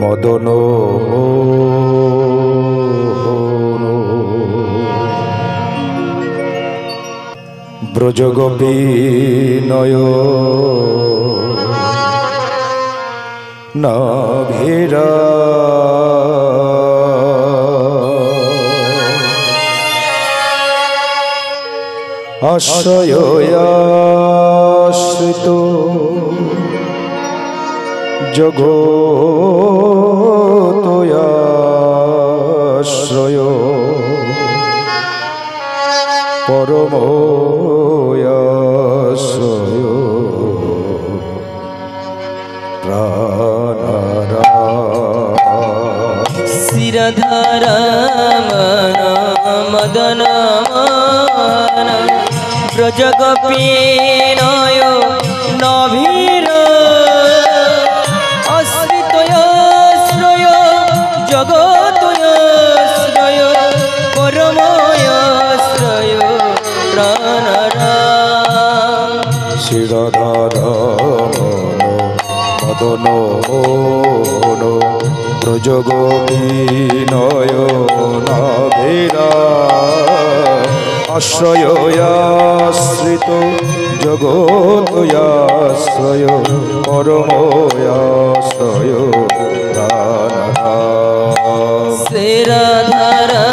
মদন ব্রজগোপী নয় নাভিরা আশ্রয়াশ্রিত জগতয়াশ্রয় পরময়াশ্রয় প্রাণারা শিরধারা মদন ব্রজগোপী নয় নভীর আশ্রিতয়াশ্রয় জগতয়াশ্রয় পরময়াশ্রয় প্রাণরা শিরধারা মদন ব্রজগোপী নয় নাভিরা আশ্রয়াশ্রিত জগতয়াশ্রয় পরময়াশ্রয় প্রাণরা শিরধারা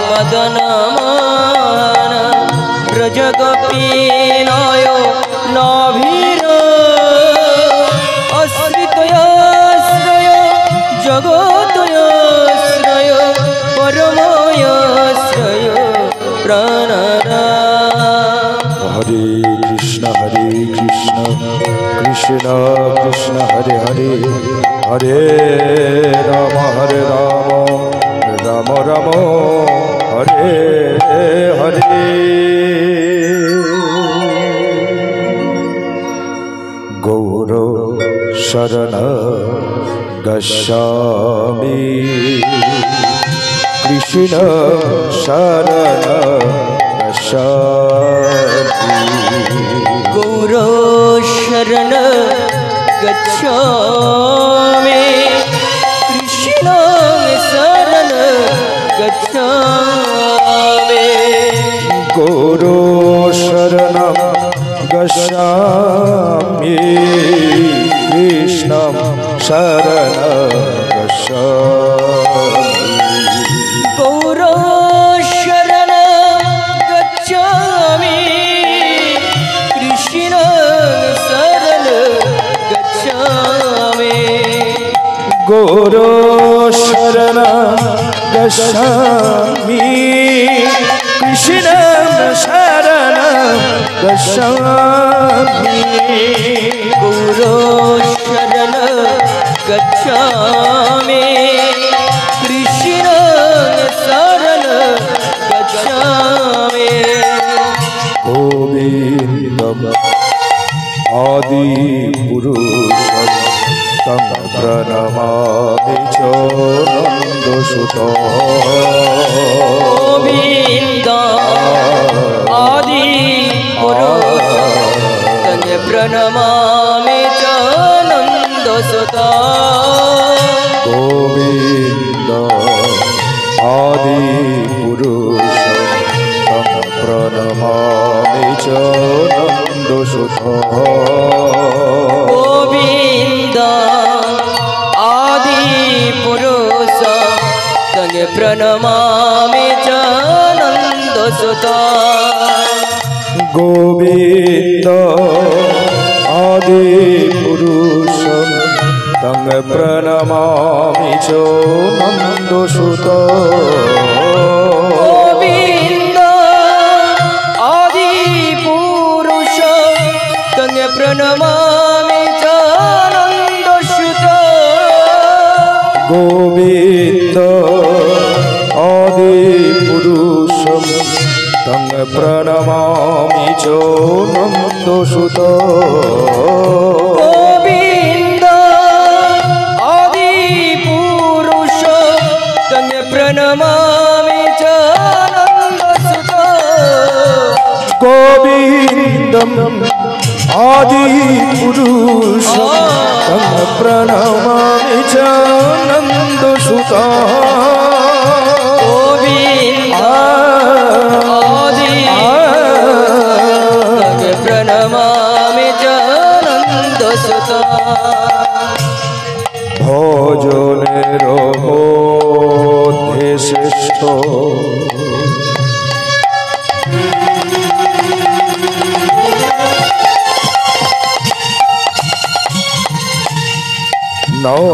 মদন ব্রজগোপী নয় নভীর আশ্রিতয়াশ্রয় জগতয়াশ্রয় পরময়াশ্রয় প্রাণরা হরে কৃষ্ণ কৃষ্ণ কৃষ্ণ হরে হরে হরে রাম রাম রাম হরে হরে গৌর শরণ গচ্ছামি কৃষ্ণ শরণ গৌর শরণ গচ্ছামি কৃষ্ণ শরণ গচ্ছামি গৌর শরণ গচ্ছামি কৃষ্ণ শরণ গচ্ছামি গৌর শরণ গচ্ছামি কৃষ্ণ শরণ গচ্ছামি গৌর শরণ গচ্ছামি কৃষ্ণ শরণ গচ্ছামি গৌর শরণ গচ্ছামি কৃষ্ণ শরণ গচ্ছামি গোবিন্দম আদি পুরুষম তং প্রণমামি চ নন্দসুতম গোবিন্দ আদি পুরুষ তং প্রণমামি চ নন্দসুতা গোবিন্দ আদি পুরুষম তং প্রণমামি চ নন্দসুতম গোবিন্দ আদি পুরুষ তং প্রণমামি চ নন্দসুতা গোবিন্দ আদি পুরুষম তং প্রণমামি চ নন্দসুত গোবিন্দ আদি পুরুষ তং প্রণমামি চ নন্দসুত গোবিন্দ আদি পুরুষম তং প্রণমামি চ নন্দসুত গোবিন্দ আদি পুরুষ তং প্রণমামি চ নন্দসুত গোবিন্দম আদি পুরুষম प्रणमामि च नन्दसुता गोविन्द आदि प्रणमामि च नन्दसुता भजनेर मध्ये श्रेष्ठ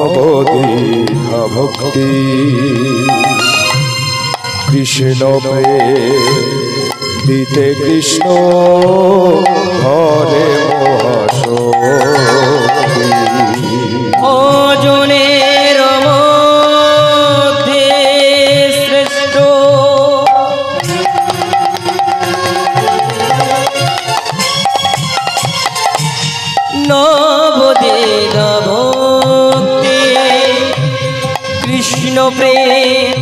नवदीघा भक्ति कृष्ण प्रेमिते कृष्ण हरे महाशक्ति भजनेर मध्ये श्रेष्ठ नवदीघा कृष्ण प्रेम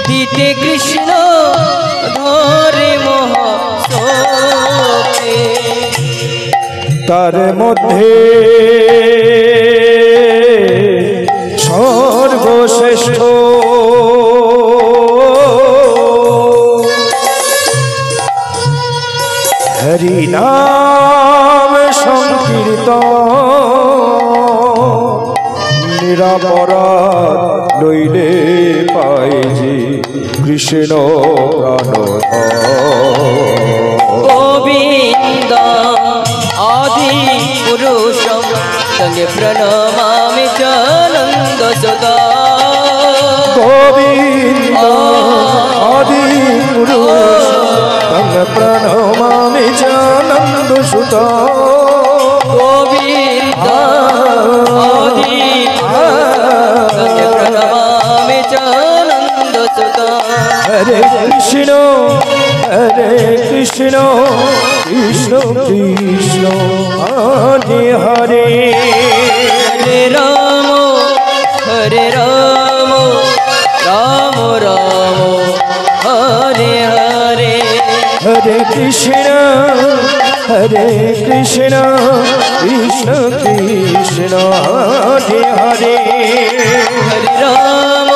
दीते कृष्ण धरे महाशक्ति तार मध्य सर्वश्रेष्ठ हरि नाम संकीर्तन निरापराध लইলে পায় যে কৃষ্ণ প্রাণ गोविन्द आदि पुरुषं तं प्रणमामि च नन्दसुता गोविन्द आदि पुरुष तं प्रणमामि च नन्दसुता गोविन्द आदि प्रणमामि च नन्दसुता हरे कृष्ण कृष्ण कृष्ण हरे हरे हरे राम राम राम हरे हरे हरे कृष्ण कृष्ण कृष्ण हरे हरे हरे राम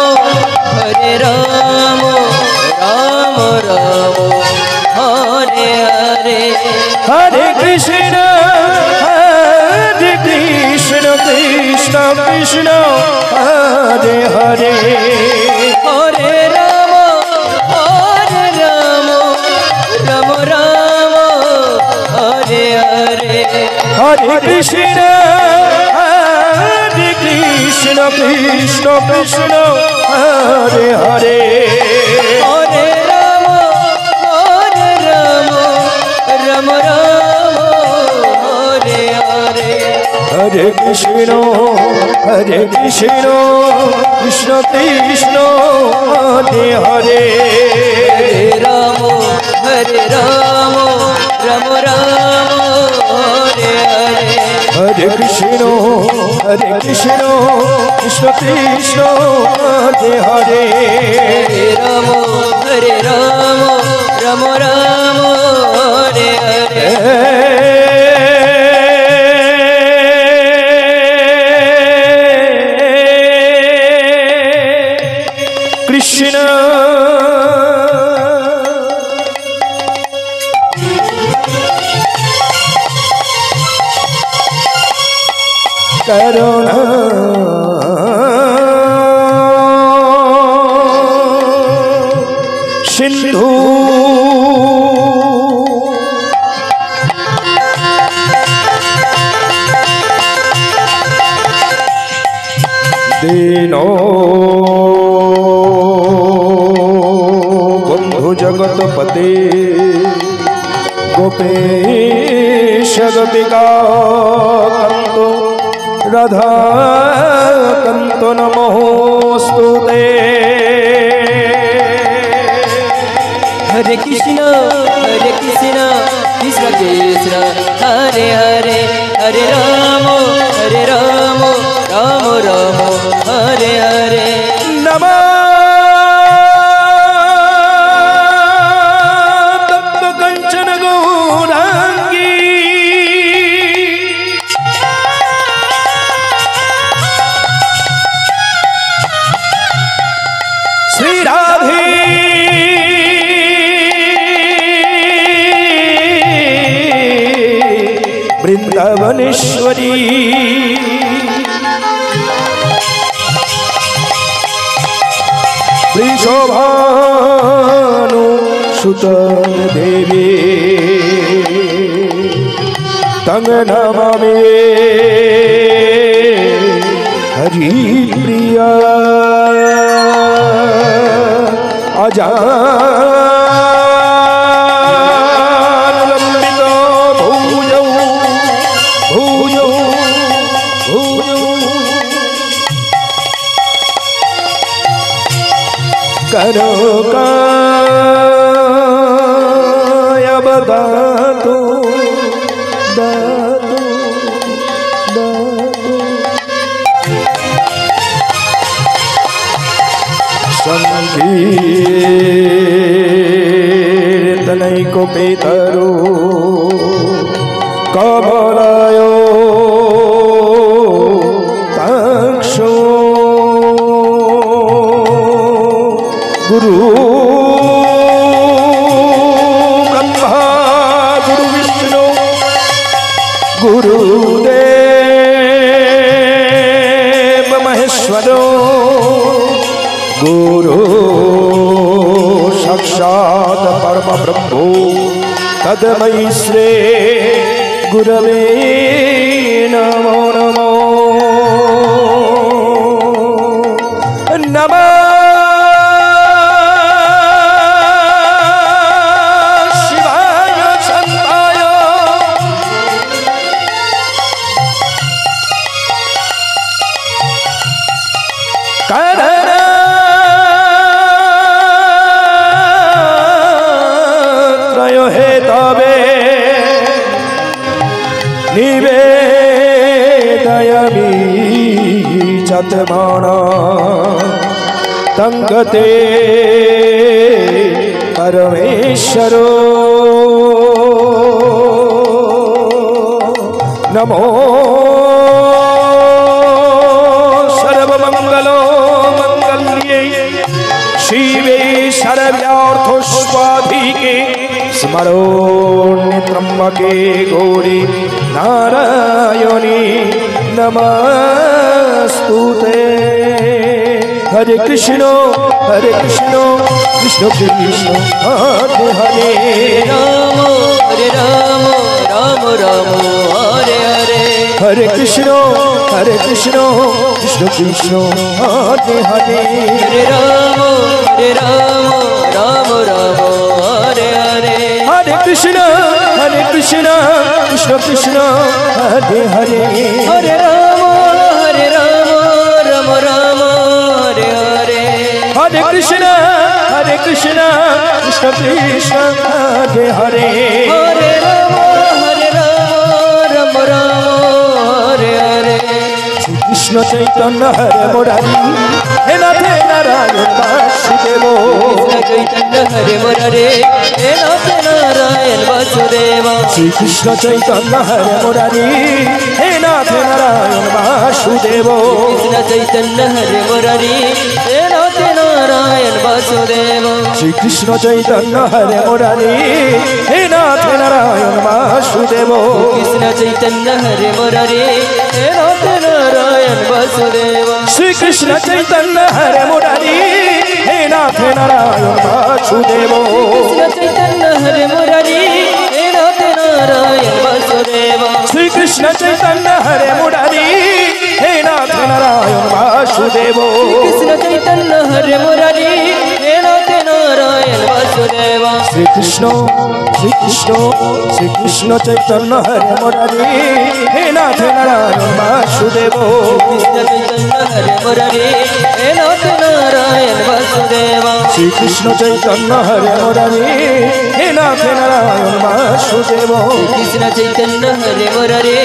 राम राम हरे हरे हरे कृष्ण कृष्ण कृष्ण हरे हरे हरे राम राम राम हरे हरे हरे कृष्ण कृष्ण कृष्ण हरे हरे हरे राम राम राम हरे हरे हरे कृष्ण कृष्ण कृष्ण हरे हरे हरे राम राम राम हरे हरे हरे कृष्ण कृष्ण कृष्ण हरे हरे हरे राम राम राम हरे हरे कृष्ण करुणा सिंधु दीनो बंधु जगतपते गोपेश गोपिका कंतो राधा कंतो नमोस्तुते हरे कृष्ण कृष्ण कृष्ण हरे हरे हरे राम राम राम हरे हरे नमः तप्त कंचन गौरांगी ভুবনেশ্বরী বৃষভানু সুত দেবী তং নমামি হরি প্রিয়া আজানুলম্বিত ভূজৌ ভূজৌ ভূজৌ করকায় বদাতু দাতু দাতু সংকীর্তনৈকো পেতরো কমলায় তাক্ষো গুরু ব্রহ্মা গুরু বিষ্ণু গুরুদেব মহেশ্বর গুরু সাক্ষাৎ পরম ব্রহ্ম তদ্मै শ্রী গুরবে নমো নমো নমঃ শিবায় শান্তায় তবে নিবেদয়ামি চাতমানা তঙ্গতে পরমেশ্বর নমো সর্বমঙ্গলো মঙ্গল্যে শিবে সর্বার্থস্বাধিকে স্মরোন্যে ত্রম্বকে গৌরি নারায়ণী নমস্তুতে হরে কৃষ্ণ কৃষ্ণ কৃষ্ণ হরে হরে রাম রাম রাম হরে হরে হরে কৃষ্ণ কৃষ্ণ কৃষ্ণ হরে হরে রাম রাম রাম হরে হরে হরে কৃষ্ণ কৃষ্ণ কৃষ্ণ হরে হরে হরে রাম রাম রাম হরে হরে হরে কৃষ্ণ কৃষ্ণ কৃষ্ণ হরে হরে হরে রাম রাম রাম হরে হরে কৃষ্ণ চৈতন্য হরে মুরারি হে নাথে নারায়ণ বাসুদেব কৃষ্ণ চৈতন্য হরে মুরারে হে নাথ নারায়ণ বাসুদেব শ্রীকৃষ্ণ চৈতন্য হরে মুরারি হে নাথ নারায়ণ বাসুদেব কৃষ্ণ চৈতন্য হরে মুরারি হে নাথ নারায়ণ বাসুদেব শ্রীকৃষ্ণ চৈতন্য হরে মুরারি হে নাথ নারায়ণ বাসুদেব কৃষ্ণ চৈতন্য হরে মুরারি হে নাথ নারায়ণ বাসুদেব শ্রীকৃষ্ণ চৈতন্য হরে মুরারি হে নাথ নারায়ণ বাসুদেব কৃষ্ণ চৈতন্য হরে মুরারি হে নাথ নারায়ণ বাসুদেব শ্রীকৃষ্ণ চৈতন্য হরে মুরারি হে নাথ নারায়ণ বাসুদেব কৃষ্ণ চৈতন্য হরে মুরারি হে নাথ নারায়ণ বাসুদেব শ্রীকৃষ্ণ শ্রীকৃষ্ণ চৈতন্য হরে মুরারি হে নাথ নারায়ণ বাসুদেব কৃষ্ণ চৈতন্য হরে মুরারি হে নাথ নারায়ণ বাসুদেব শ্রীকৃষ্ণ চৈতন্য হরে মুরারি হে নাথ নারায়ণ বাসুদেব কৃষ্ণ চৈতন্য হরে মুরারি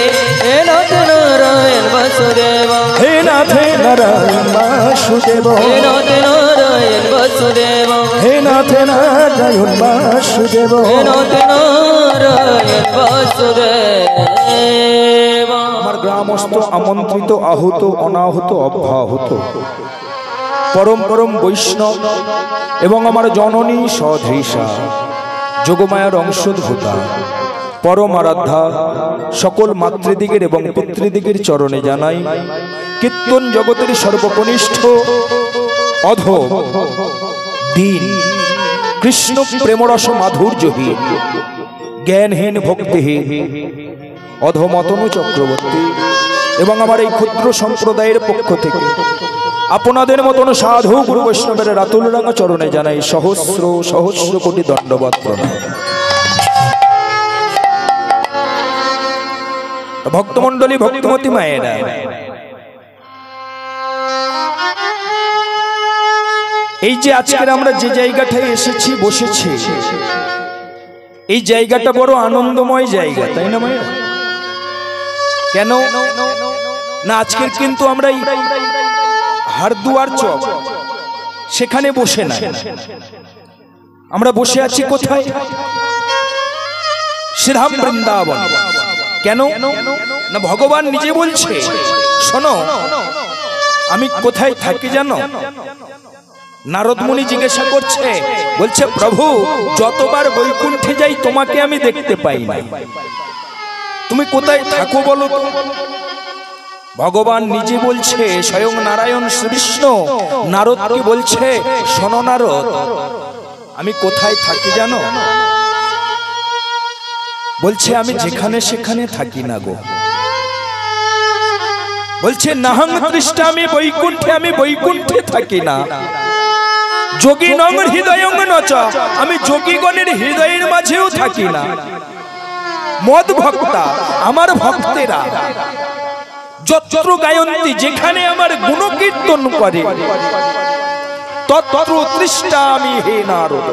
হে নাথ নারায়ণ বাসুদেব হে নাথ নারায়ণ বাসুদেব হে নাথ নারায়ণ বাসুদেব হে নাথ নারায়ণ বাসুদেব হে নাথ নারায়ণ বাসুদেব আমার গ্রামস্থ আমন্ত্রিত আহত অনাহত অব্যাহত পরম পরম বৈষ্ণব এবং আমার জননী সধৃষা যোগমায়ার অংশোদ্ভূতা পরম আরাধ্যা সকল মাতৃদিগের এবং পিতৃদিগের চরণে জানাই কীর্তন জগতের সর্বকনিষ্ঠ অধম দীন কৃষ্ণ প্রেমরস মাধুর্যহীন জ্ঞানহীন ভক্তিহীন অধমতনু চক্রবর্তী এবং আমার এই ক্ষুদ্র সম্প্রদায়ের পক্ষ থেকে আপনাদের মতন সাধু গুরু বৈষ্ণবের রাতুল রাঙা চরণে জানাই সহস্র সহস্র কোটি দণ্ডবত প্রণাম। ভক্তমণ্ডলী ভক্তিমতী মায়েরা, এই যে আজকের আমরা যে জায়গাটায় এসেছি বসেছি, এই জায়গাটা বড় আনন্দময় জায়গা, তাই না মায়েরা? কেন না, আজকের কিন্তু আমরা এই হারদুয়ার চক সেখানে বসে না, আমরা বসে আছি কোথায়? শ্রীধাম বৃন্দাবন। কেন না, ভগবান নিজে বলছে, শোনো আমি কোথায় থাকি জানো? নারদ মুনি জিজ্ঞাসা করছে, বলছে প্রভু যতবার বৈকুণ্ঠে যাই তোমাকে আমি দেখতে পাই না, তুমি কোথায় থাকো বলো তো? ভগবান নিজে বলছে, স্বয়ং নারায়ণ শ্রীকৃষ্ণ নারদকে বলছে, শোনো নারদ আমি কোথায় থাকি জানো? বলছে আমি যেখানে সেখানে থাকি না গো। বলছে নাহং তৃষ্টা, আমি বৈকুণ্ঠে, আমি বৈকুণ্ঠে থাকি না। যোগী নং হৃদয়ং নচ, আমি যোগীগণের হৃদয়ের মাঝেও থাকি না। মদ ভক্তা, আমার ভক্তেরা যত্র গায়ন্তি, যেখানে আমার গুণকীর্তন করে, তত্র তৃষ্টা আমি হে নারদ।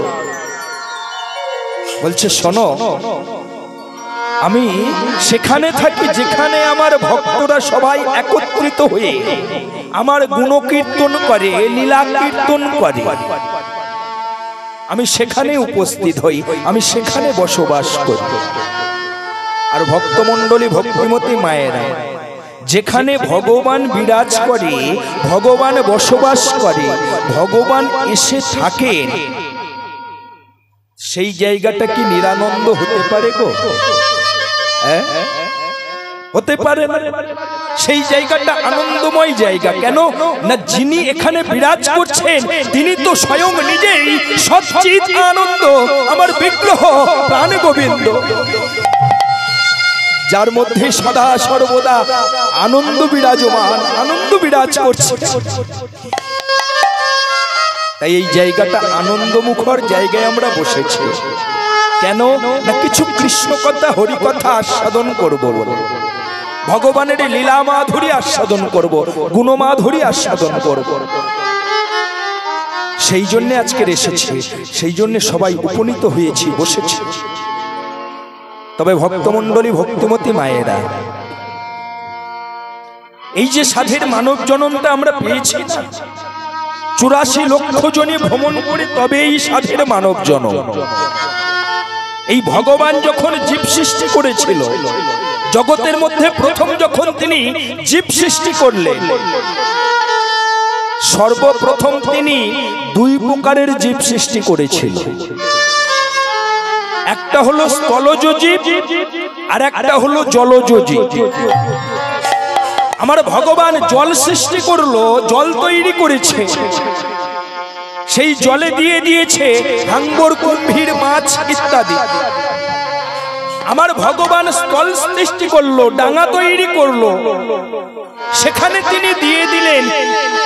বলছে শোনো আমি সেখানে থাকি যেখানে আমার ভক্তরা সবাই একত্রিত হয়ে আমার গুণকীর্তন করে, লীলা কীর্তন করে, আমি সেখানে উপস্থিত হই, আমি সেখানে বসবাস করি। আর ভক্তমণ্ডলী ভক্তিমতী মায়েরা, যেখানে ভগবান বিরাজ করে, ভগবান বসবাস করে, ভগবান এসে থাকেন, সেই জায়গাটা কি নিরানন্দ হতে পারে গো? হতে পারে না। সেই জায়গাটা আনন্দময় জায়গা। কেন না, যিনি এখানে বিরাজ করছেন তিনি তো স্বয়ং নিজেই সচ্চিৎ আনন্দ, আমার বিগ্রহ প্রাণ গোবিন্দ, যার মধ্যে সদা সর্বদা আনন্দ বিরাজমান, আনন্দ বিরাজ করছে। তাই এই জায়গাটা আনন্দমুখর জায়গায় আমরা বসেছি। কেন না, কিছু কৃষ্ণ কথা হরি কথা আস্বাদন করব, ভগবানের লীলা মাধুরী আস্বাদন করব, গুণমাধুরী আস্বাদন করব। সেই জন্য আজকের এসেছি, সেই জন্য সবাই উপনীত হয়েছি, বসেছি। তবে ভক্তমণ্ডলী ভক্তিমতী মায়েরা, এই যে সাধের মানব জননটা আমরা পেয়েছি না, 84 লক্ষ জনে ভ্রমণ করে তবে এই সাধের মানব জনন। এই ভগবান যখন জীব সৃষ্টি করেছিল, জগতের মধ্যে প্রথম যখন তিনি জীব সৃষ্টি করলেন, সর্বপ্রথম তিনি 2 প্রকারের জীব সৃষ্টি করেছিল। একটা হলো স্থলজ জীব, আর একটা হলো জলজ জীব। আমার ভগবান জল সৃষ্টি করলো, জল তৈরি করেছে, সেই জলে দিয়ে দিয়েছে হাঙ্গর, কুম্ভীর, মাছ ইত্যাদি। আমার ভগবান স্থল সৃষ্টি করলো, ডাঙা তৈরি করলো, সেখানে তিনি দিয়ে দিলেন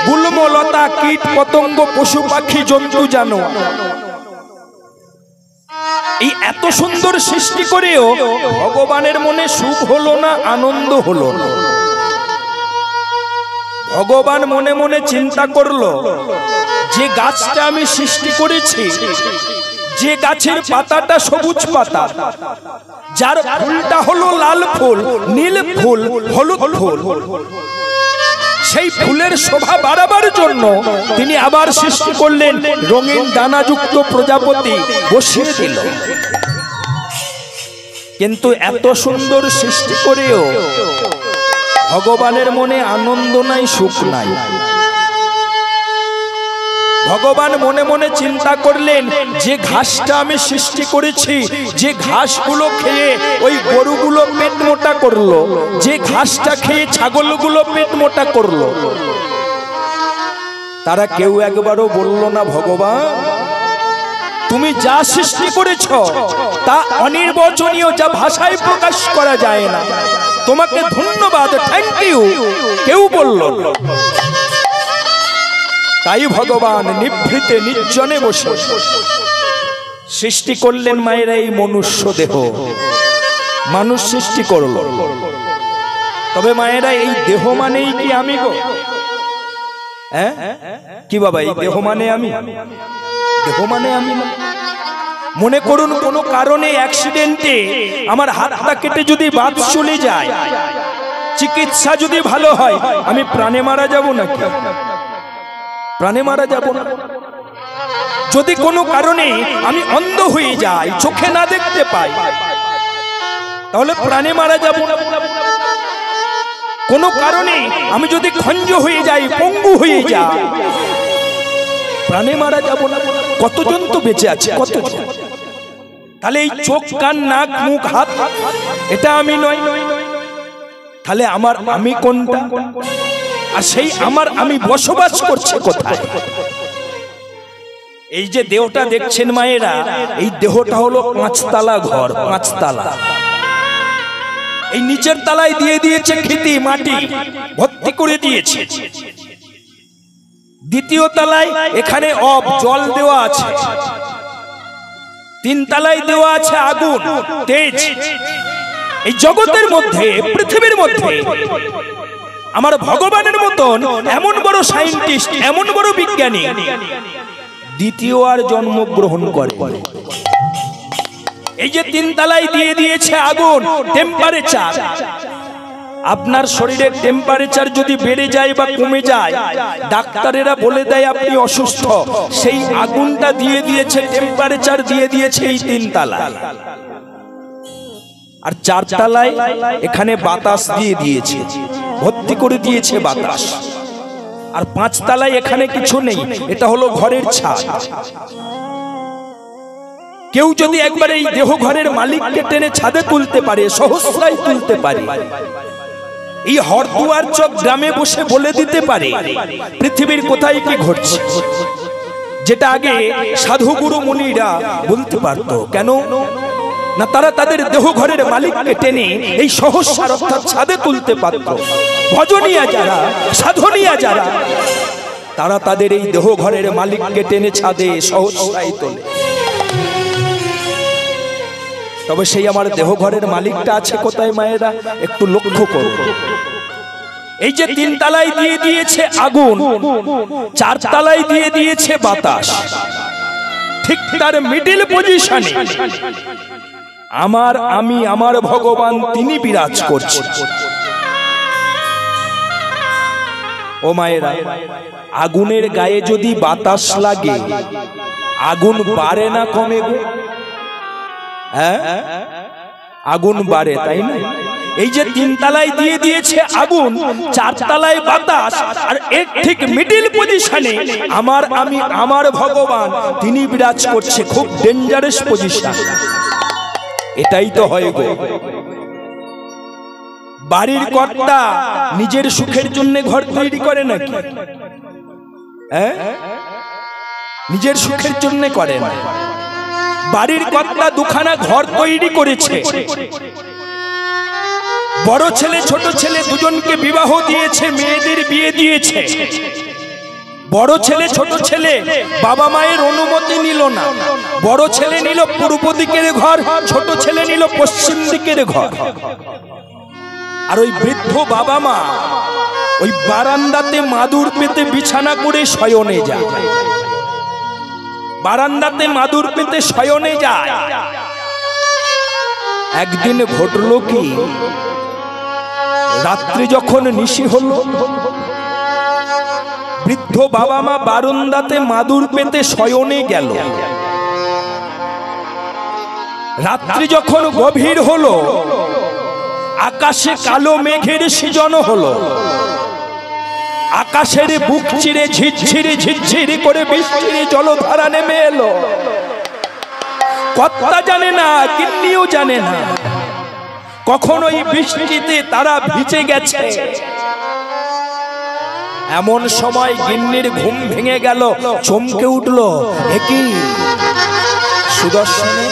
গুল্মলতা, কীট পতঙ্গ, পশু পাখি, জন্তু জানোয়ার। এই এত সুন্দর সৃষ্টি করেও ভগবানের মনে সুখ হলো না, আনন্দ হলো না। ভগবান মনে মনে চিন্তা করলো, যে গাছটা আমি সৃষ্টি করেছি, যে গাছের পাতাটা সবুজ পাতা, যার ফুলটা হলো লাল ফুল, নীল ফুল, হলুদ ফুল, সেই ফুলের শোভা বাড়াবার জন্য তিনি আবার সৃষ্টি করলেন রঙিন দানাযুক্ত প্রজাপতি, বসিয়ে দিল। কিন্তু এত সুন্দর সৃষ্টি করেও ভগবানের মনে আনন্দ নাই, সুখ নাই। ভগবান মনে মনে চিন্তা করলেন, যে ঘাসটা আমি সৃষ্টি করেছি, যে ঘাসগুলো খেয়ে ওই গরুগুলো পেট মোটা করলো, যে ঘাসটা খেয়ে ছাগলগুলো পেট মোটা করলো, তারা কেউ একবারও বলল না, ভগবান তুমি যা সৃষ্টি করেছ তা অনির্বচনীয়, যা ভাষায় প্রকাশ করা যায় না, তোমাকে ধন্যবাদ, থ্যাংক ইউ, কেউ বলল না। তাই ভগবান নিভৃতে নির্জনে বসে সৃষ্টি করলেন মায়েরা এই মনুষ্য দেহ, মানুষ সৃষ্টি করল। তবে মায়েরা এই দেহ মানেই কি আমি গো? হ্যাঁ কি বাবা, এই দেহ মানে আমি? দেহ মানে আমি? মনে করুন কোনো কারণে অ্যাক্সিডেন্টে আমার হাতটা কেটে যদি বাদ চলে যায়, চিকিৎসা যদি ভালো হয়, আমি প্রাণে মারা যাব নাকি? প্রাণে মারা যাব না। যদি কোনো কারণে আমি অন্ধ হয়ে যাই, চোখে না দেখতে পাই, তাহলে প্রাণে মারা যাব না। কোনো কারণে আমি যদি খঞ্জ হয়ে যাই, পঙ্গু হয়ে যাই, প্রাণে মারা যাব না। কতজন তো বেঁচে আছে, কতজন? তাহলে এই চোখ, কান, নাক, মুখ, হাত, এটা আমি নয়। তাহলে আমার আমি কোনটা? আর সেই আমার আমি বসবাস করছে কোথায়? এই যে দেহটা দেখছেন মায়েরা, এই দেহটা হলো 5 তালা ঘর, 5 তালা। এই নিচের তালায় দিয়ে দিয়েছে খেতি, মাটি ভর্তি করে দিয়েছে। দ্বিতীয় তালায় এখানে জল দেওয়া আছে। 3 তালায় দেওয়া আছে আগুন, তেজ। এই জগতের মধ্যে, পৃথিবীর মধ্যে আমার ভগবানের মতন এমন বড় সায়েন্টিস্ট, এমন বড় বিজ্ঞানী দ্বিতীয় আর জন্মগ্রহণ করে। এই যে 3 তালায় দিয়ে দিয়েছে আগুন, টেম্পারেচার। আপনার শরীরের টেম্পারেচার যদি বেড়ে যায় বা কমে যায়, ডাক্তারেরা বলে দেয় আপনি অসুস্থ। সেই আগুনটা দিয়ে দিয়েছে, টেম্পারেচার দিয়ে দিয়েছে এই 3 তালা। আর 4 তালায় এখানে বাতাস দিয়ে দিয়েছে, ভর্তি করে দিয়েছে বাতাস। আর 5 তালায় এখানে কিছু নেই, এটা হলো ঘরের ছাদ। কেউ যদি একবার এই দেহ ঘরের মালিককে টেনে ছাদে তুলতে পারে, সহস্রায় তুলতে পারে, এই হরদুয়ার চক গ্রামে বসে বলে দিতে পারে পৃথিবীর কোথায় কি ঘটছে, যেটা আগে সাধু গুরু মুনিরা বলতে পারত। কেন না? তারা তাদের দেহ ঘরের মালিককে টেনে এই সহস্রার অর্থাৎ ছাদে তুলতে পারত। ভজনিয়া যারা, সাধনিয়া যারা, তারা তাদের এই দেহ ঘরের মালিককে টেনে ছাদে সহস্রায় তোলে। তবে সেই আমার দেহ ঘরের মালিকটা আছে কোথায় মায়েরা? একটু লক্ষ্য করো। এই যে 3 তালায় দিয়ে দিয়েছে আগুন, 4 তালায় দিয়ে দিয়েছে বাতাস, ঠিক তার মিডল পজিশনে আমার আমি, আমার ভগবান, তিনি বিরাজ করছেন। ও মায়েরা, আগুনের গায়ে যদি বাতাস লাগে, আগুন বাড়ে না কমে গো? হ্যাঁ, আগুন বাড়ে, তাই না? এই যে 3 তালায় দিয়ে দিয়েছে আগুন, 4 তালায় বাতাস, আর এর ঠিক মিডল পজিশনে আমার আমি, আমার ভগবান, তিনি বিরাজ করছে। খুব ডেঞ্জারাস পজিশন। এটাই তো হয় গো। বাড়ির কর্তা নিজের সুখের জন্য ঘর তৈরি করে নাকি? হ্যাঁ, নিজের সুখের জন্য করে না। বাড়ির কর্তা দুখানা ঘর তৈরি করেছে। বড় ছেলে ছোট ছেলে দুজনকে বিবাহ দিয়েছে, মেয়েদের বিয়ে দিয়েছে। বড় ছেলে ছোট ছেলে বাবা মায়ের অনুমতি নিল না। বড় ছেলে নিল পূর্ব দিকের ঘর, ছোট ছেলে নিল পশ্চিম দিকের ঘর। আর ওই বৃদ্ধ বাবা মা ওই বারান্দাতে মাদুর পেতে বিছানা করে শয়নে যায়। বারান্দাতে মাদুর পেতে শয়নে যায়। একদিন ঘটলো কি, রাত্রি যখন নিশি হলো, বৃদ্ধ বাবা মা বারান্দাতে মাদুর পেতে শয়নে গেল। রাত্রি যখন গভীর হলো, আকাশে কালো মেঘের সৃজন হলো। আকাশের বুক চিরে ঝিরঝিরি ঝিরঝিরি করে বৃষ্টির জলধারা নেমে এলো। কর্তা জানে না, গিন্নিও জানে না কখন ওই বৃষ্টিতে তারা ভিজে গেছে। এমন সময় গিন্নির ঘুম ভেঙে গেল, চমকে উঠলো, একই সুদর্শনে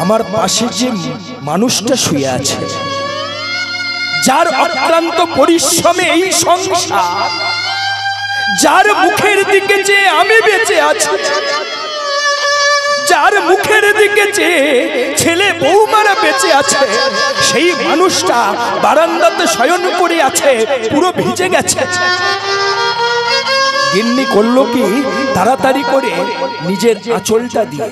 আমার পাশে যে মানুষটা শুয়ে আছে, যার অক্লান্ত পরিশ্রমে এই সংসার, যার মুখের দিকে যে আমি বেঁচে আছি, যার মুখের দিকে যে ছেলে বৌমারা বেঁচে আছে, সেই মানুষটা বারান্দাতে শয়ন করে আছে, পুরো ভিজে গেছে। গিন্নি করলো কি, তাড়াতাড়ি করে নিজের আঁচলটা দিয়ে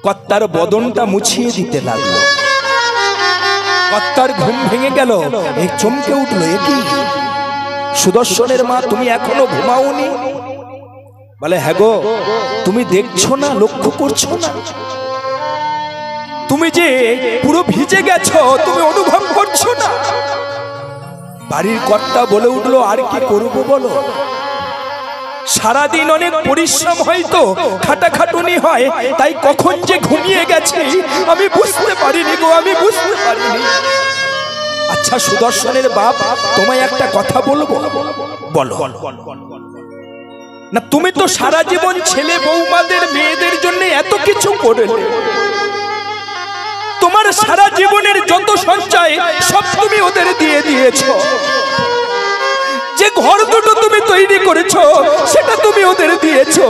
কর্তার বদনটা মুছিয়ে দিতে লাগলো। কর্তার ঘুম ভেঙে গেল, এই চমকে উঠলো, একই সুদর্শনের মা, তুমি এখনো ঘুমাওনি? বলে, হ্যাঁ গো, তুমি দেখছো না, লক্ষ্য করছো না? তুমি যে পুরো ভিজে গেছো, তুমি অনুভব করছো না? বাড়ির কর্তা বলে উঠলো, আর কি করবো বলো, সারাদিন অনেক পরিশ্রম হয়তো, খাটাখাটুনি হয়, তাই কখন যে ঘুমিয়ে গেছি আমি বুঝতে পারিনি গো, আমি বুঝতে পারিনি। আচ্ছা সুদর্শনের বাপ, তোমায় একটা কথা বলবো, বলো না। তুমি তো সারা জীবন ছেলে বৌমাদের মেয়েদের জন্য এত কিছু করলে, তোমার সারা জীবনের যত সঞ্চয় সব তুমি ওদের দিয়ে দিয়েছো, যে ঘর দুটো তুমি তৈরি করেছো সেটা তুমি ওদের দিয়েছো,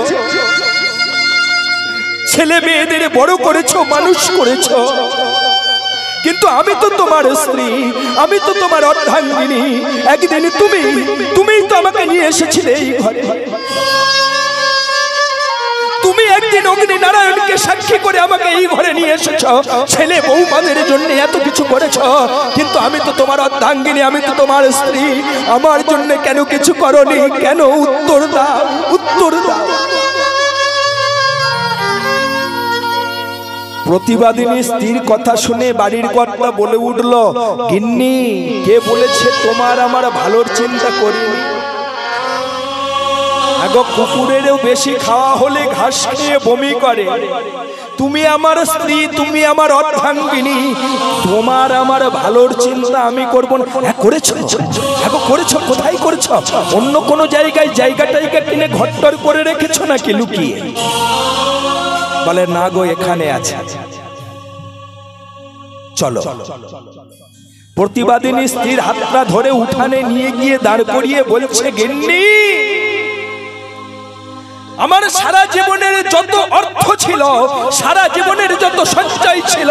ছেলে মেয়েদের বড় করেছো, মানুষ করেছো, কিন্তু আমি তো তোমার স্ত্রী, আমি তো তোমার অর্ধাঙ্গিনী। একদিন তুমি তো আমাকে নিয়ে এসেছিলে এই ঘরে, তুমি একদিন অগ্নি নারায়ণকে সাক্ষী করে আমাকে এই ঘরে নিয়ে এসেছো, ছেলে বৌমাদের জন্য এত কিছু করেছো, কিন্তু আমি তো তোমার অর্ধাঙ্গিনী, আমি তো তোমার স্ত্রী, আমার জন্য কেন কিছু করনি? কেন? উত্তর দাও, উত্তর দাও। প্রতিবাদিনী স্ত্রীর কথা শুনে বাড়ির কর্তা বলে উঠলো, গিন্নি, কে বলেছে তোমার আমার ভালোর চিন্তা করিনি? আগো কুকুরেরও বেশি খাওয়া হলে ঘাস খেয়ে বমি করে, তুমি আমার স্ত্রী, তুমি আমার অর্ধাঙ্গিনী, তোমার আমার ভালোর চিন্তা আমি করব না। হ্যাঁ করেছো, আগো করেছো, কোথায় করেছো? অন্য কোনো জায়গায় জায়গাটাইকা কিনে ঘরটর করে রেখেছো নাকি লুকিয়ে? বলে, না গো, এখানে আছে, চলো। প্রতিবাদিনী স্ত্রীর হাতটা ধরে উঠানে নিয়ে গিয়ে দাঁড় করিয়ে বলছে, গিন্নি, আমার সারা জীবনের যত অর্থ ছিল, সারা জীবনের যত সঞ্চয় ছিল,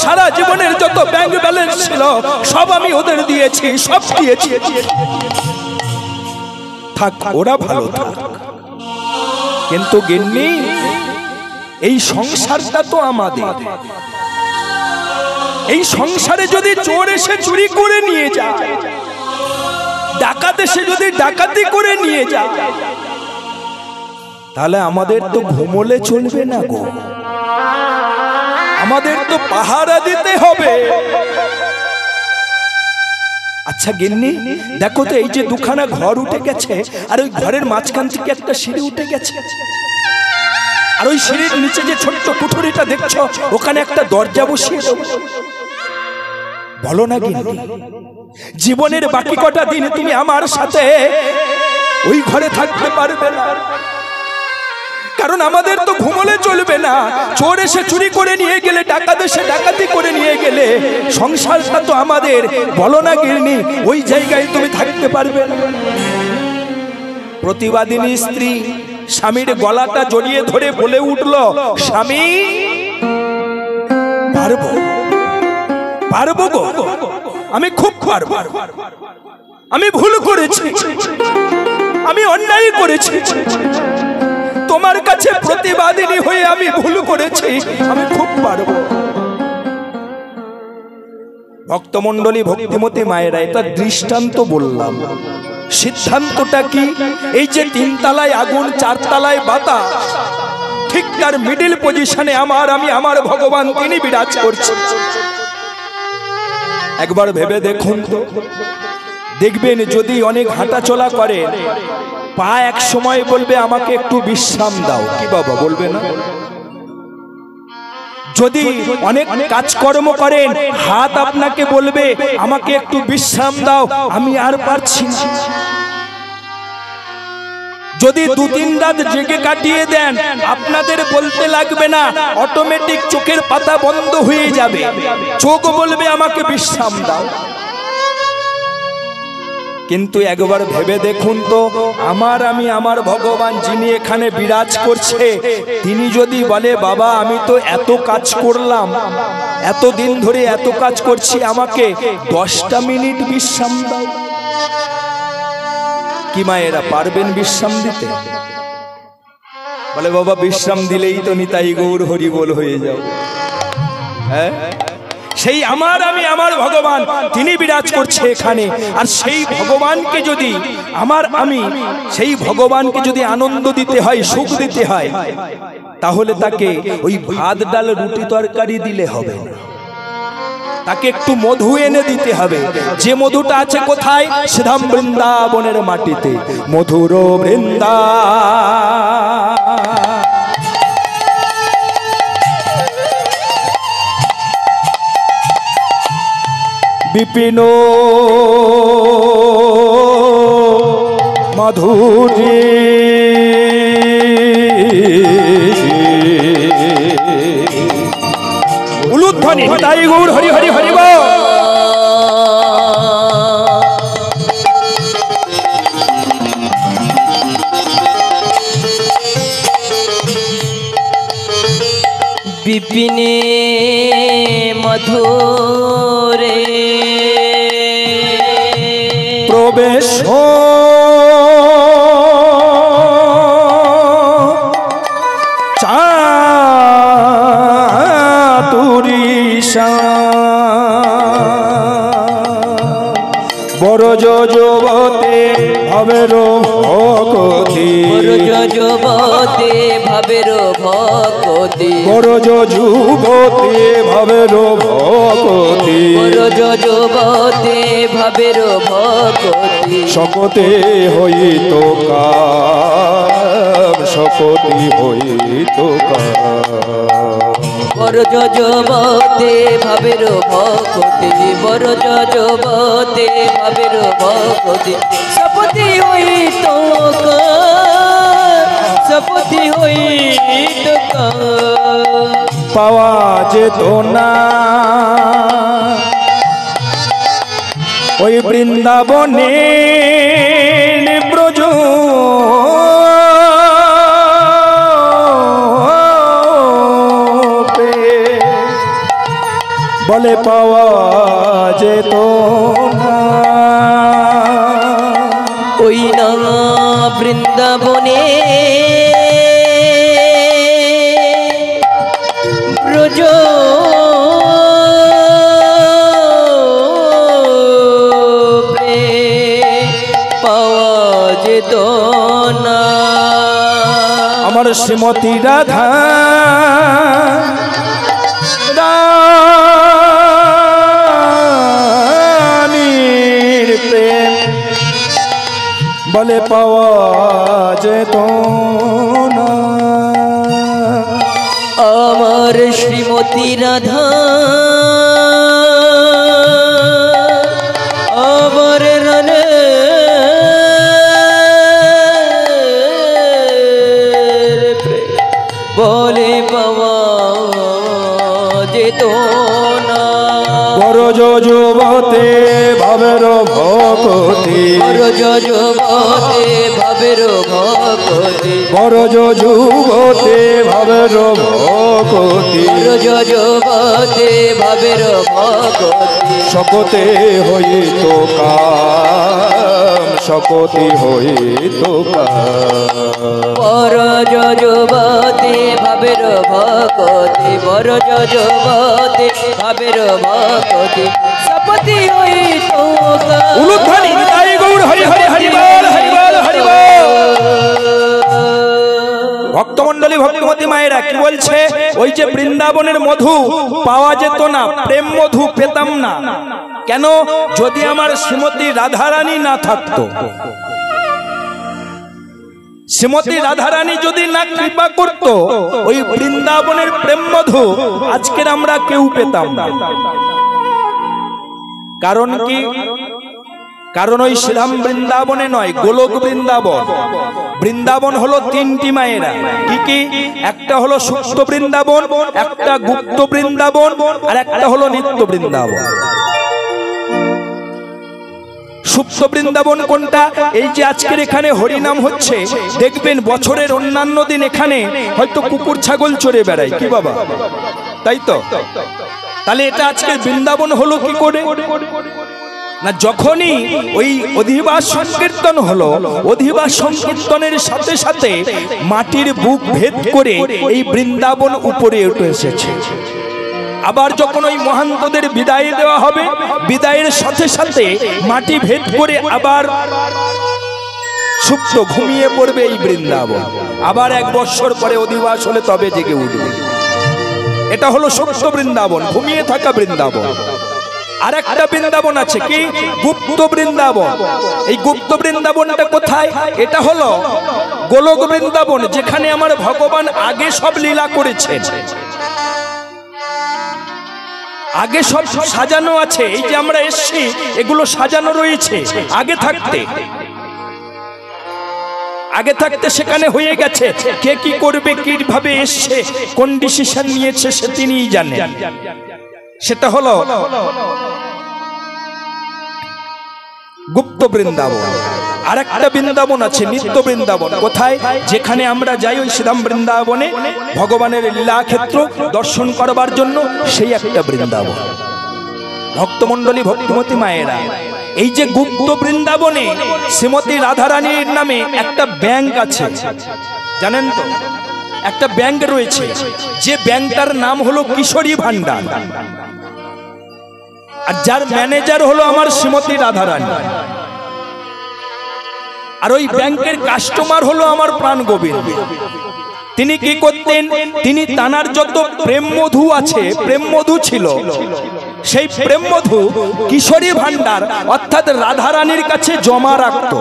সারা জীবনের যত ব্যাংক ব্যালেন্স ছিল, সব আমি ওদের দিয়েছি, সব দিয়েছি। থাক, ওরা ভালো থাক, কিন্তু গিন্নি, এই সংসারটা তো আমাদের। এই সংসারে যদি চোর এসে চুরি করে নিয়ে যায়, ডাকাত এসে যদি ডাকাতি করে নিয়ে যায়, তাহলে আমাদের তো ঘুমোলে চলবে না গো, আমাদের তো পাহারা দিতে হবে। আচ্ছা গিন্নি, দেখো তো, এই যে দুখানা ঘর উঠে গেছে, আর ওই ঘরের মাঝখান থেকে একটা সিঁড়ি উঠে গেছে, আর ওই সিঁড়ির নিচে যে ছোট্ট কুঠুরিটা দেখছো, ওখানে একটা দরজা বসিয়ে দেবো। বলো না গিন্নি, জীবনের বাকি কটা দিন তুমি আমার সাথে ওই ঘরে থাকতে পারবে না? কারণ আমাদের তো ঘুমোলে চলবে না, চোর এসে চুরি করে নিয়ে গেলে, ডাকাত এসে ডাকাতি করে নিয়ে গেলে, সংসারটা তো আমাদের। বলো না গিন্নি, ওই জায়গায় তুমি থাকতে পারবে না? প্রতিবাদিনী স্ত্রী স্বামীর গলাটা জড়িয়ে ধরে বলে উঠলো, স্বামী, পারবো, পারবো গো, আমি খুব পারবো, আমি ভুল করেছি, আমি অন্যায় করেছি, তোমার কাছে প্রতিবাদিনী হয়ে আমি ভুল করেছি, আমি খুব পারবো। ভক্তমণ্ডলী, ভক্তিমতী মায়েরা, এটা দৃষ্টান্ত বললাম। সিদ্ধান্তটা কি? এই যে 3 তলায় আগুন, 4 তলায় বাতাস, ঠিক তার মিডিল পজিশনে আমি আমার ভগবান, তিনি বিরাজ করছেন। একবার ভেবে দেখুন তো, দেখবেন যদি অনেক হাঁটা চলা করে পা এক সময় বলবে আমাকে একটু বিশ্রাম দাও, কি বাবা বলবে না? যদি অনেক কাজকর্ম করেন হাত আপনাকে বলবে আমাকে একটু বিশ্রাম দাও, আমি আর পারছি না। যদি 2-3 রাত জেগে কাটিয়ে দেন আপনাদের বলতে লাগবে না, অটোমেটিক চোখের পাতা বন্ধ হয়ে যাবে, চোখ বলবে আমাকে বিশ্রাম দাও। কিন্তু একবার ভেবে দেখুন তো, আমার ভগবান যিনি এখানে বিরাজ করছে, তিনি যদি বলে বাবা আমি তো এত কাজ করলাম, এত দিন ধরে এত কাজ করছি, আমাকে 10টা মিনিট বিশ্রাম দাও, কি মায়েরা পারবেন বিশ্রাম দিতে? বলে বাবা বিশ্রাম দিলেই তো নিতাই গৌর হরি বল হয়ে যাও। হ্যাঁ, সেই আমার ভগবান তিনি বিরাজ করছে এখানে। আর সেই ভগবানকে যদি সেই ভগবানকে যদি আনন্দ দিতে হয়, সুখ দিতে হয়, তাহলে তাকে ওই ভাত ডাল রুটি তরকারি দিলে হবে না, তাকে একটু মধু এনে দিতে হবে। যে মধুটা আছে কোথায়? শ্রীধাম বৃন্দাবনের মাটিতে মধুর বৃন্দা। বিপিন মাধুরী উলুধ্বনি তাই গৌর হরি হরি হরি বল। বিপিনে মধুরে প্রবেশ চাতুরীশা বরজ যুবতে ভাবের ভকতি, বরজ যুবতে ভাবের ভকতি, বরজ যুবতে ভাবের ভকতি, বরজ যুবতে ভাবের ভকতি, শপথে হইত কাম, শপথি হইত কাম। বরজ যুবতে ভাবের ভকতি, বরজ যুবতে ভাবের ভকতি, শপথি হইত কাম, শপথি হইত কাম। পাওয়া যেত না ওই বৃন্দাবনে ব্রজ, বলে পাওয়া যেত না ওই না বৃন্দাবনে ব্রজ পাওয়া যেত না। আমার শ্রীমতী রাধা রানীর প্রেম বলে পাওয়া যেত না। আমার শ্রীমতী রাধা আমার রানে বলে পাওয়া যেত না। বরজ যুবতে ভাবের ভকতি, বরজ যুবতে ভাবের ভকতি, বরজ যুবতে ভাবের ভকতি, বরজ যুবতে ভাবের ভকতি, শপথে হইত কাম, শপথি হইত কাম। বরজ যুবতে ভাবের ভকতি, বরজ যুবতে ভাবের ভকতি, শপথি হইত কাম। উলুধ্বনি তাই গৌর হরি হরি হরি বল, হরি বল, হরি বল। ভক্তমণ্ডলী ভক্তিমতী মায়েরা কি বলছে? ওই যে বৃন্দাবনের মধু পাওয়া যেত না, প্রেম মধু পেতাম না, কেন? যদি আমার শ্রীমতী রাধারানী না থাকতো, শ্রীমতী রাধারানী যদি না কৃপা করত, ওই বৃন্দাবনের প্রেম মধু আজকের আমরা কেউ পেতাম না। কারণ কি? কারণ ওই শ্রীধাম বৃন্দাবনে নয়, গোলক বৃন্দাবন। বৃন্দাবন হলো তিনটি মায়েরা। কি কি? একটা হলো সুপ্ত বৃন্দাবন, একটা গুপ্ত বৃন্দাবন, আর একটা হলো নিত্য বৃন্দাবন। সুপ্ত বৃন্দাবন কোনটা? এই যে আজকের এখানে হরিনাম হচ্ছে, দেখবেন বছরের অন্যান্য দিন এখানে হয়তো কুকুর ছাগল চড়ে বেড়ায়। কি বাবা, তাই তো? তাহলে এটা আজকে বৃন্দাবন হলো কি করে? না, যখনই ওই অধিবাস সংকীর্তন হলো, অধিবাস সংকীর্তনের সাথে সাথে মাটির বুক ভেদ করে এই বৃন্দাবন উপরে উঠে এসেছে। আবার যখন ওই মহান্তদের বিদায় দেওয়া হবে, বিদায়ের সাথে সাথে মাটি ভেদ করে আবার সুপ্ত ঘুমিয়ে পড়বে এই বৃন্দাবন। আবার 1 বৎসর পরে অধিবাস হলে তবে জেগে উঠবে। এটা হলো সুপ্ত বৃন্দাবন, ঘুমিয়ে থাকা বৃন্দাবন। আর একটা বৃন্দাবন আছে, কি? গুপ্ত বৃন্দাবন। এই গুপ্ত বৃন্দাবনটা কোথায়? এটা হলো গোলক বৃন্দাবন, যেখানে আমার ভগবান আগে সব লীলা করেছেন, আগে সব সাজানো আছে। এই যে আমরা এসছি, এগুলো সাজানো রয়েছে আগে থাকতে। আগে থাকতে সেখানে হয়ে গেছে। কে কি করবে, কিভাবে এসছে, কোন ডিসিশন নিয়েছে, সে তিনিই জানেন। সেটা হলো গুপ্ত বৃন্দাবন। আর একটা বৃন্দাবন আছে নিত্য বৃন্দাবন। কোথায়? যেখানে আমরা যাই ওই শ্রীধাম বৃন্দাবনে ভগবানের লীলা ক্ষেত্র দর্শন করবার জন্য, সেই একটা বৃন্দাবন। ভক্তমণ্ডলী, ভক্তিমতী মায়েরা, এই যে গুপ্ত বৃন্দাবনে শ্রীমতী রাধারানীর নামে একটা ব্যাংক আছে, জানেন তো? একটা ব্যাংক রয়েছে, যে ব্যাংকটার নাম হলো কিশোরী ভান্ডার। আর যার ম্যানেজার হলো আমার শ্রীমতী রাধারানী। আর ওই ব্যাংকের কাস্টমার হলো আমার প্রাণ গোবিন্দ। তিনি কি করতেন? তিনি তানার যত প্রেম মধু আছে, প্রেম মধু ছিল, সেই প্রেম মধু কিশোরী ভান্ডার অর্থাৎ রাধারানীর কাছে জমা রাখত,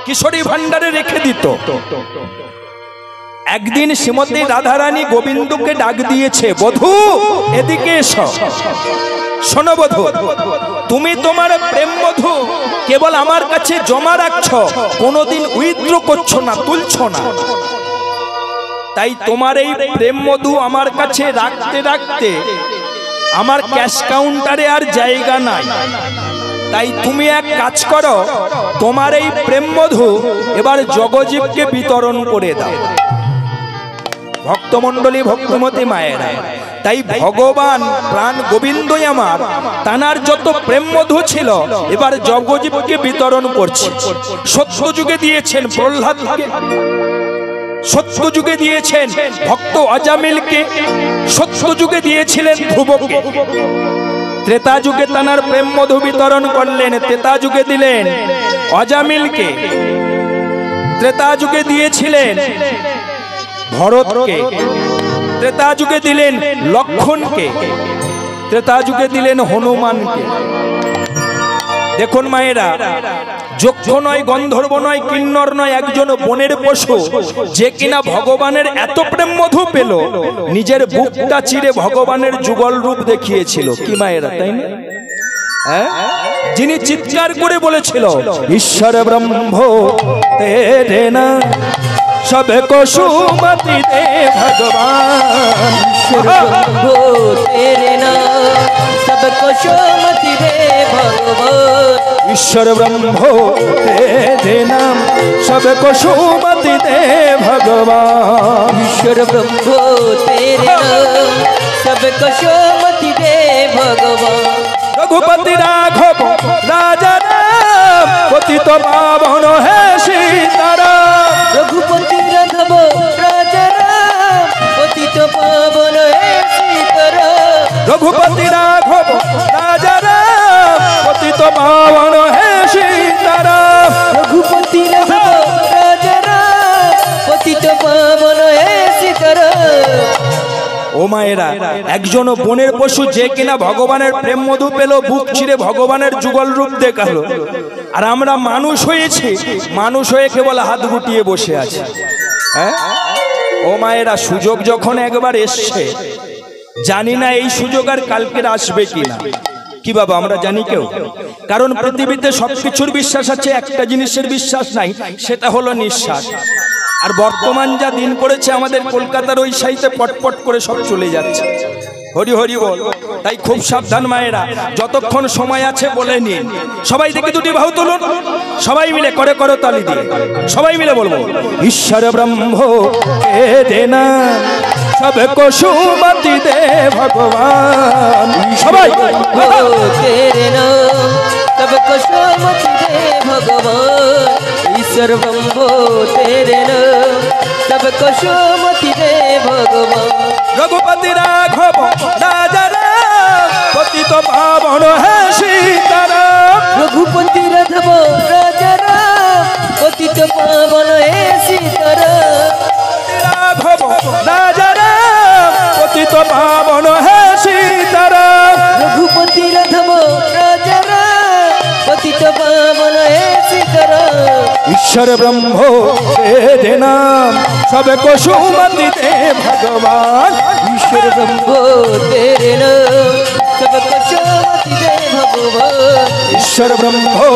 কিশোরী ভান্ডারে রেখে দিত। একদিন শ্রীমতী রাধারানী গোবিন্দকে ডাক দিয়েছে, বধূ এদিকে এসো। শোনো বধূ, তুমি তোমার প্রেম মধু কেবল আমার কাছে জমা রাখছো, কোনোদিন উইথড্র করছো না, তুলছো না। তাই তোমার এই প্রেম মধু আমার কাছে রাখতে রাখতে আমার ক্যাশ কাউন্টারে আর জায়গা নাই। তাই তুমি এক কাজ করো, তোমার এই প্রেম মধু এবার জগজীবকে বিতরণ করে দাও। ভক্তমণ্ডলী, ভক্তিমতী মায়েরা, তাই ভগবান প্রাণ গোবিন্দই আমার তানার যত প্রেম মধু ছিল এবার জগজীবকে বিতরণ করছে। সত্য যুগে দিয়েছেন প্রহ্লাদকে, সত্য যুগে দিয়েছেন ভক্ত অজামিলকে, সত্য যুগে দিয়েছিলেন ধ্রুবকে। ত্রেতা যুগে তানার প্রেম মধু বিতরণ করলেন, ত্রেতা যুগে দিলেন অজামিলকে। ত্রেতা যুগে দিয়েছিলেন ভরতকে, ত্রেতা যুগে দিলেন লক্ষণকে, ত্রেতা যুগে দিলেন হনুমানকে। দেখুন মায়েরা, যক্ষ নয়, গন্ধর্ব নয়, কিন্নর নয়, একজন বনের পশু যে কিনা ভগবানের এত প্রেম মধু পেল, নিজের বুকটা চিরে ভগবানের যুগল রূপ দেখিয়েছিল। কি মায়েরা, তাই না? যিনি চিৎকার করে বলেছিল, ঈশ্বর ব্রহ্ম তেরে না सबको सुमति दे भगवान, तेरे नाम सबको सुमति दे भगवान। ईश्वर ब्रह्म तेरे नाम सबको सुमति दे भगवान। ईश्वर ब्रह्म तेरे नाम सबको सुमति दे भगवान। रघुपति राघव राजा राम पतित पावन है सीताराम। रघुपति राघव राजा राम पतित पावन है सीताराम। रघुपति राघव राजा राम पतित पावन है सीताराम। रघुपति राघव राजा राम पतित पावन है सीताराम। ओ माय মায়েরা, একজন বনের পশু যে কিনা ভগবানের প্রেম মধু পেল, বুক চিরে ভগবানের যুগল রূপ দেখালো, আর আমরা মানুষ হয়েছি, মানুষ হয়ে কেবল হাত গুটিয়ে বসে আছি। হ্যাঁ ও মায়েরা, সুযোগ যখন একবার এসছে, জানি না এই সুযোগ আর কালকের আসবে কিনা। কি বাবা আমরা জানি কেউ? কারণ পৃথিবীতে সবকিছুর বিশ্বাস আছে, একটা জিনিসের বিশ্বাস নাই, সেটা হলো নিঃশ্বাস। আর বর্তমান যা দিন পড়েছে, আমাদের কলকাতার ওই সাইডে পটপট করে সব চলে যাচ্ছে। হরি হরি বল। তাই খুব সাবধান মায়েরা, যতক্ষণ সময় আছে বলে নিন। সবাই দেখে দুটি বাহু তুলুন, সবাই মিলে করে করে তালি দিয়ে সবাই মিলে বলবো, ঈশ্বর ব্রহ্ম কে দেনা सबको सुमति दे भगवान। सबाई तेरे नाम सबको सुमति दे भगवान। ईश्वर ब्रह्मो तेरे नाम सबको सुमति दे भगवान। रघुपति राघव राजा राम पतित पावन है सीताराम। रघुपति राघव राजा राम पतित पावन है सीताराम। राघव राजा पतित पावन है सीताराम। रघुपति राघव राजा राम पतित पावन है सीताराम। ईश्वर ब्रह्मो तेरे नाम सबको सुमति दे भगवान। ईश्वर ब्रह्मो तेरे नाम सबको सुमति दे भगवान। ईश्वर ब्रह्मो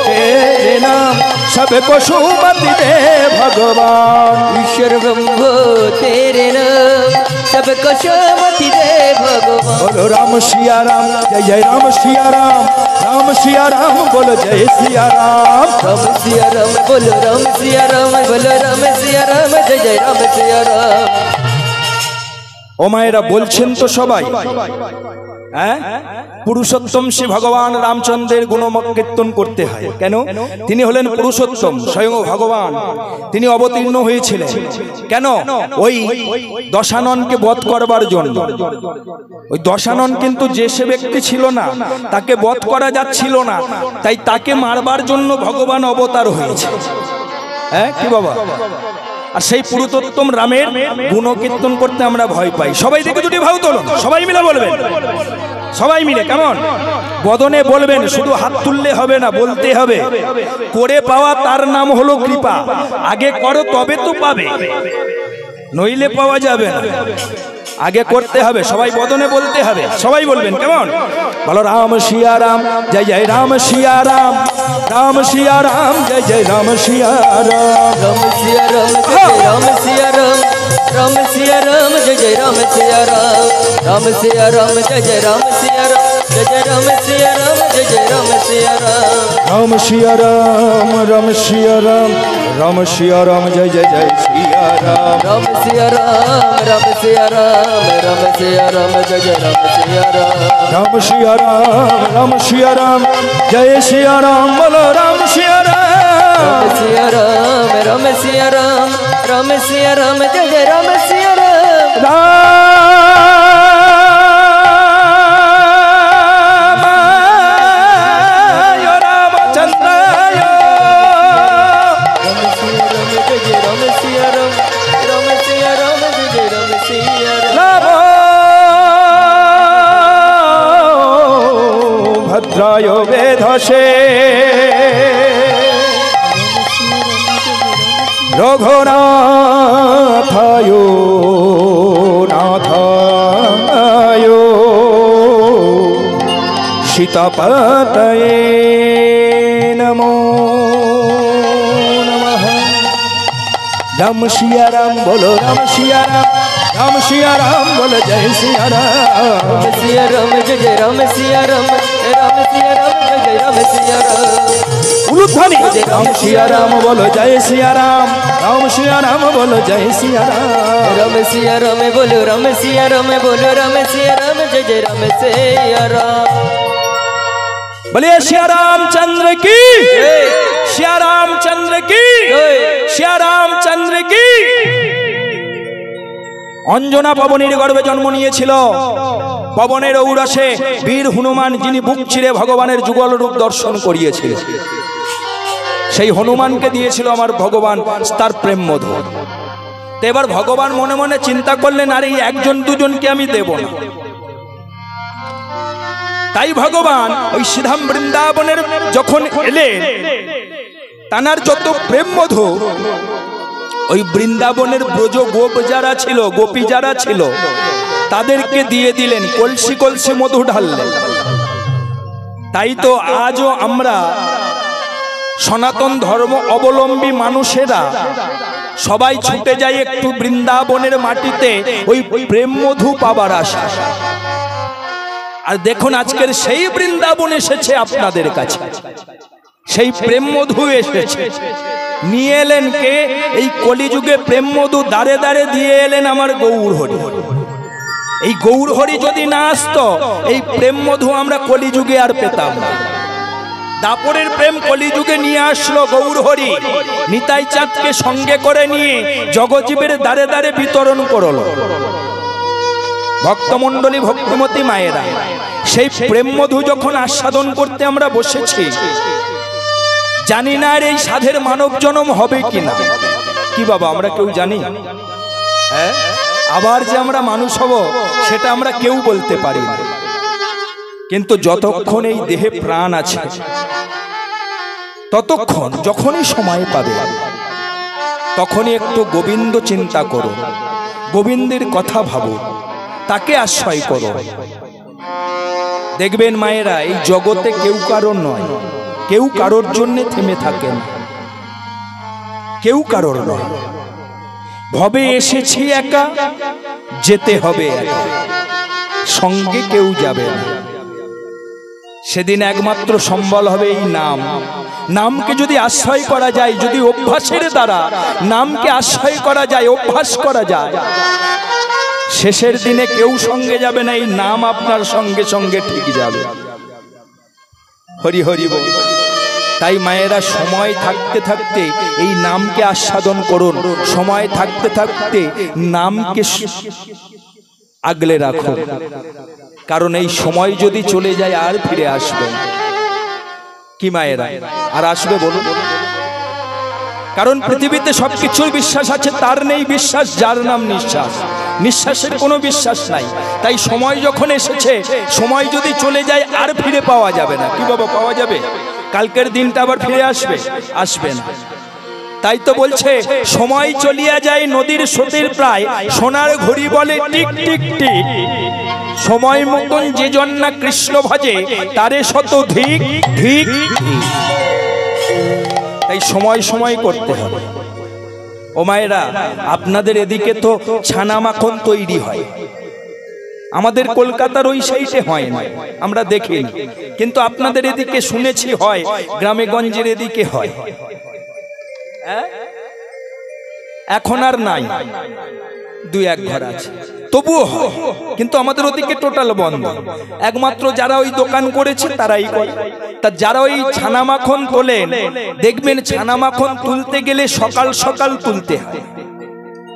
तेरे नाम सबको सुमति दे भगवान। ईश्वर ब्रह्मो तेरे नाम सबको सुमति दे भगवान। बोलो राम सिया राम, जय जय राम सिया राम, राम सिया राम बोलो जय सिया राम। राम सिया राम बोलो राम सिया राम, बोलो राम सिया राम, जय जय राम सिया राम। ও মায়েরা বলছেন তো সবাই, হ্যাঁ পুরুষোত্তম শ্রী ভগবান রামচন্দ্রের গুণকীর্তন করতে হয়। কেন? তিনি হলেন পুরুষোত্তম, স্বয়ং ভগবান। তিনি অবতীর্ণ হয়েছিলেন কেন? ওই দশাননকে বধ করবার জন্য। ওই দশানন কিন্তু যে সে ব্যক্তি ছিল না, তাকে বধ করা যাচ্ছিল না, তাই তাকে মারবার জন্য ভগবান অবতার হয়েছে। হ্যাঁ কি বাবা? আর সেই পুরুষোত্তম রামের গুণকীর্তন করতে আমরা ভয় পাই। সবাই দেখে দুটি ভাউ তোলুন, সবাই মিলে বলবেন, সবাই মিলে কেমন বদনে বলবেন, শুধু হাত তুললে হবে না, বলতে হবে। করে পাওয়া তার নাম হলো কৃপা। আগে করো তবে তো পাবে, নইলে পাওয়া যাবে না। আগে করতে হবে, সবাই বদনে বলতে হবে, সবাই বলবেন কেমন? বলো রাম সিয়া রাম, জয় জয় রাম সিয়া রাম, राम सिया राम, जय जय राम सिया राम। राम सिया राम जय राम सिया राम, राम सिया राम जय जय राम सिया राम। राम सिया राम जय जय राम सिया राम, जय जय राम सिया राम, जय जय राम सिया राम। राम सिया राम, राम सिया राम, राम सिया राम, जय जय जय सिया राम। राम सिया राम, राम सिया राम, राम सिया राम, जय जय राम सिया राम। राम सिया राम, राम सिया राम, जय सिया राम, बोलो राम सिया राम। राम सिया राम, राम सिया राम, राम सिया राम, जय जय राम सिया राम। रामाय रामचंद्राय, राम सिया राम, जय जय राम सिया राम, राम सिया राम, जय जय राम सिया राम। भद्राय वेधसे रघुनाथाय नाथाय सीतापतये नमो नमः। राम सिया राम बोलो राम सिया राम, राम सिया राम बोलो जय सिया राम। राम सिया राम जय जय राम सिया राम, राम सिया राम जय जय राम सिया राम। उलूध्वनि राम सिया राम बोलो जय सिया राम, राम सिया राम बोलो जय सिया राम। राम सिया राम बोलो राम सिया राम, बोलो राम सिया राम, जय जय राम सिया राम। बोलिए सिया रामचंद्र की, सिया रामचंद्र की, सिया रामचंद्र की। অঞ্জনা পবনের গর্ভে জন্ম নিয়েছিল। পবনের ঔরসে বীর হনুমান, যিনি বুক চিরে ভগবানের যুগল রূপ দর্শন করিয়েছিলেন, সেই হনুমানকে দিয়েছিল আমার ভগবান তার প্রেম মধু। তো এবার ভগবান মনে মনে চিন্তা করলেন, আর এই একজন দুজনকে আমি দেব না। তাই ভগবান ওই শ্রীধাম বৃন্দাবনের যখন এলেন, তানার যত প্রেম মধু ওই বৃন্দাবনের ব্রজ গোপ যারা ছিল, গোপী যারা ছিল, তাদেরকে দিয়ে দিলেন, কলসি কলসি মধু ঢাললেন। তাই তো আজও আমরা সনাতন ধর্ম অবলম্বী মানুষেরা সবাই ছুটে যায় একটু বৃন্দাবনের মাটিতে ওই প্রেম মধু পাবার আশা। আর দেখুন আজকের সেই বৃন্দাবন এসেছে আপনাদের কাছে, সেই প্রেম মধু এসেছে। নিয়ে এলেন কে? এই কলিযুগে প্রেম মধু দাঁড়ে দাঁড়ে দিয়ে এলেন আমার গৌর হরি। এই গৌর হরি যদি না আসতো, এই প্রেম মধু আমরা কলিযুগে আর পেতাম না। দাপরের প্রেম কলিযুগে নিয়ে আসলো গৌর হরি, নিতাই চাঁদকে সঙ্গে করে নিয়ে জগজীবের দ্বারে দ্বারে বিতরণ করলো। ভক্তমণ্ডলী, ভক্তিমতী মায়েরা, সেই প্রেম মধু যখন আস্বাদন করতে আমরা বসেছি, জানি না আর এই সাধের মানব জন্ম হবে কিনা। কি বাবা, আমরা কেউ জানি? হ্যাঁ, আবার যে আমরা মানুষ হব সেটা আমরা কেউ বলতে পারি না। কিন্তু যতক্ষণ এই দেহে প্রাণ আছে, ততক্ষণ যখনই সময় পাবে তখনই একটু গোবিন্দ চিন্তা করো, গোবিন্দের কথা ভাবো, তাকে আশ্রয় করো। দেখবেন মায়েরা, এই জগতে কেউ কারোর নয়, কেউ কারোর জন্য থেমে থাকেন, কেউ কারোর নয়। ভবে এসেছি একা, যেতে হবে একা, সঙ্গে কেউ যাবে না। সেদিন একমাত্র সম্বল হবে এই নাম। নামকে যদি আশ্রয় করা যায়, যদি অভ্যাসের দ্বারা নামকে আশ্রয় করা যায়, অভ্যাস করা যায়, শেষের দিনে কেউ সঙ্গে যাবে না, এই নাম আপনার সঙ্গে সঙ্গে ঠিক যাবে। হরি হরি বল। তাই মায়েরা, সময় থাকতে থাকতে এই নামকে আস্বাদন করুন, সময় থাকতে থাকতে নামকে আগলে রাখুন। কারণ এই সময় যদি চলে যায় আর ফিরে আসবে কি মায়েরা? আর আসবে বলুন? কারণ পৃথিবীতে সবকিছুর বিশ্বাস আছে, তার নেই বিশ্বাস যার নাম নিঃশ্বাস। নিঃশ্বাসের কোনো বিশ্বাস নাই। তাই সময় যখন এসেছে, সময় যদি চলে যায় আর ফিরে পাওয়া যাবে না। কি বাবা, পাওয়া যাবে? কালকের দিনটা আবার ফিরে আসবে? আসবে না। তাই তো বলছে, সময় চলিয়া যায় নদীর স্রোতের প্রায়, সোনার ঘড়ি বলে টিক টিক টিক। সময় মতন যে জন না কৃষ্ণ ভজে, তারে শত ধিক ধিক। তাই সময় সময় করতে হবে। ও মায়েরা, আপনাদের এদিকে তো ছানা মাখন তৈরি হয়, আমাদের কলকাতার ওই সাইডে হয় না, আমরা দেখি। কিন্তু আপনাদের এদিকে শুনেছি হয়, গ্রামে গঞ্জের এদিকে হয়। এখন আর নাই, দুই এক ঘর আছে, তবুও হয়। কিন্তু আমাদের ওদিকে টোটাল বন্ধ। একমাত্র যারা ওই দোকান করেছে তারাই করে। তা যারা ওই ছানা মাখন তোলেন, দেখবেন ছানা মাখন তুলতে গেলে সকাল সকাল তুলতে হয়।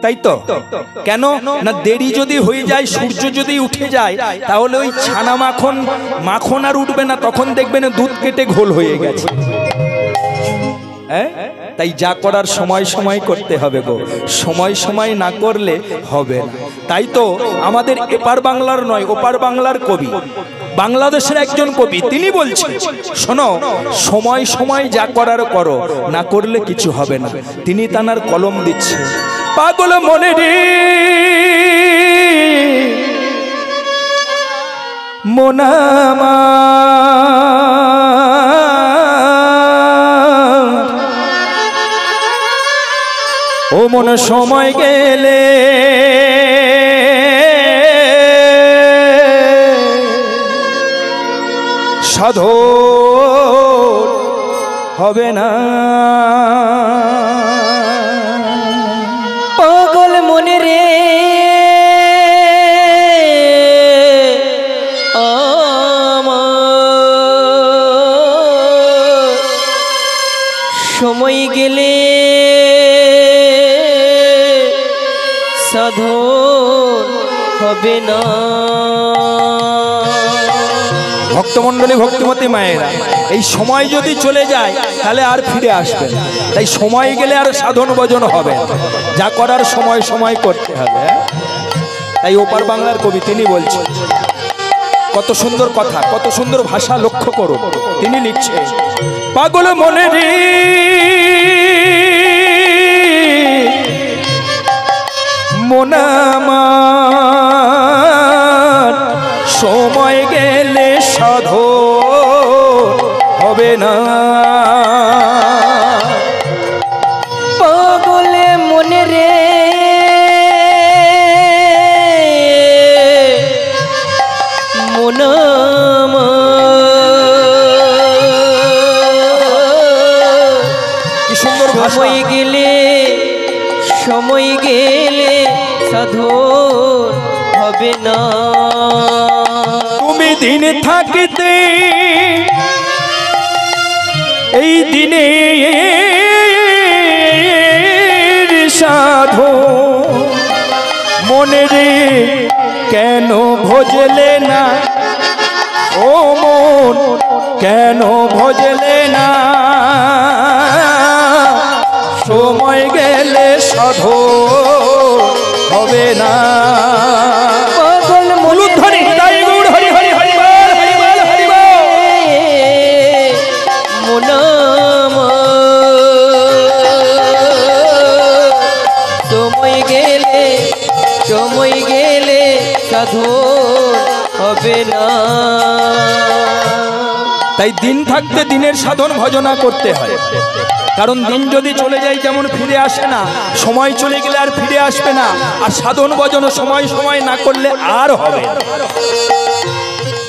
তাই তো? কেন না, দেরি যদি হয়ে যায়, সূর্য যদি উঠে যায়, তাহলে ওই ছানা মাখন আর উঠবে না, তখন দেখবেন দুধ কেটে ঘোল হয়ে গেছে। তাই যা করার সময় সময় করতে হবে গো, সময় সময় না করলে হবে না। তাই তো আমাদের এপার বাংলার নয়, ওপার বাংলার কবি, বাংলাদেশের একজন কবি, তিনি বলছেন, শোনো, সময় সময় যা করার করো, না করলে কিছু হবে না। তিনি তানার কলম দিচ্ছে, পাগল মনে রে মোনামা, ও মন সময় গেলে সাধন হবে না। পাগল মনে রে সময় গেলে সাধন হবে না। ভক্তমণ্ডলী ভক্তিমতী মায়েরা, এই সময় যদি চলে যায় তাহলে আর ফিরে আসবে না। তাই সময় গেলে আর সাধন ভজন হবে, যা করার সময় সময় করতে হবে। তাই ওপার বাংলার কবি তিনি বলছেন, কত সুন্দর কথা, কত সুন্দর ভাষা, লক্ষ্য করুন। তিনি লিখছে, পাগল মনে রে মোনামার, সময় গেলে সাধন হবে না। পাগলে মনে রে কি সুন্দর ভাষা। সময় গেলে সাধন হবে না। তুমি দিন থাকিতে এই দিনে সাধো মনে রে কেন ভজলে না, ও মন কেন ভজলে না, সময় গেলে সাধো হবে না। পাগল মনে ধ্বনি হৃদয় গৌড় হরি হরি হরি বল হরি বল হরি বল। সময় গেলে সাধন হবে না। তাই দিন থাকতে দিনের সাধন ভজনা করতে হয়, কারণ দিন যদি চলে যায় যেমন ফিরে আসে না, সময় চলে গেলে আর ফিরে আসবে না। আর সাধন ভজন সময় সময় না করলে আর হবে।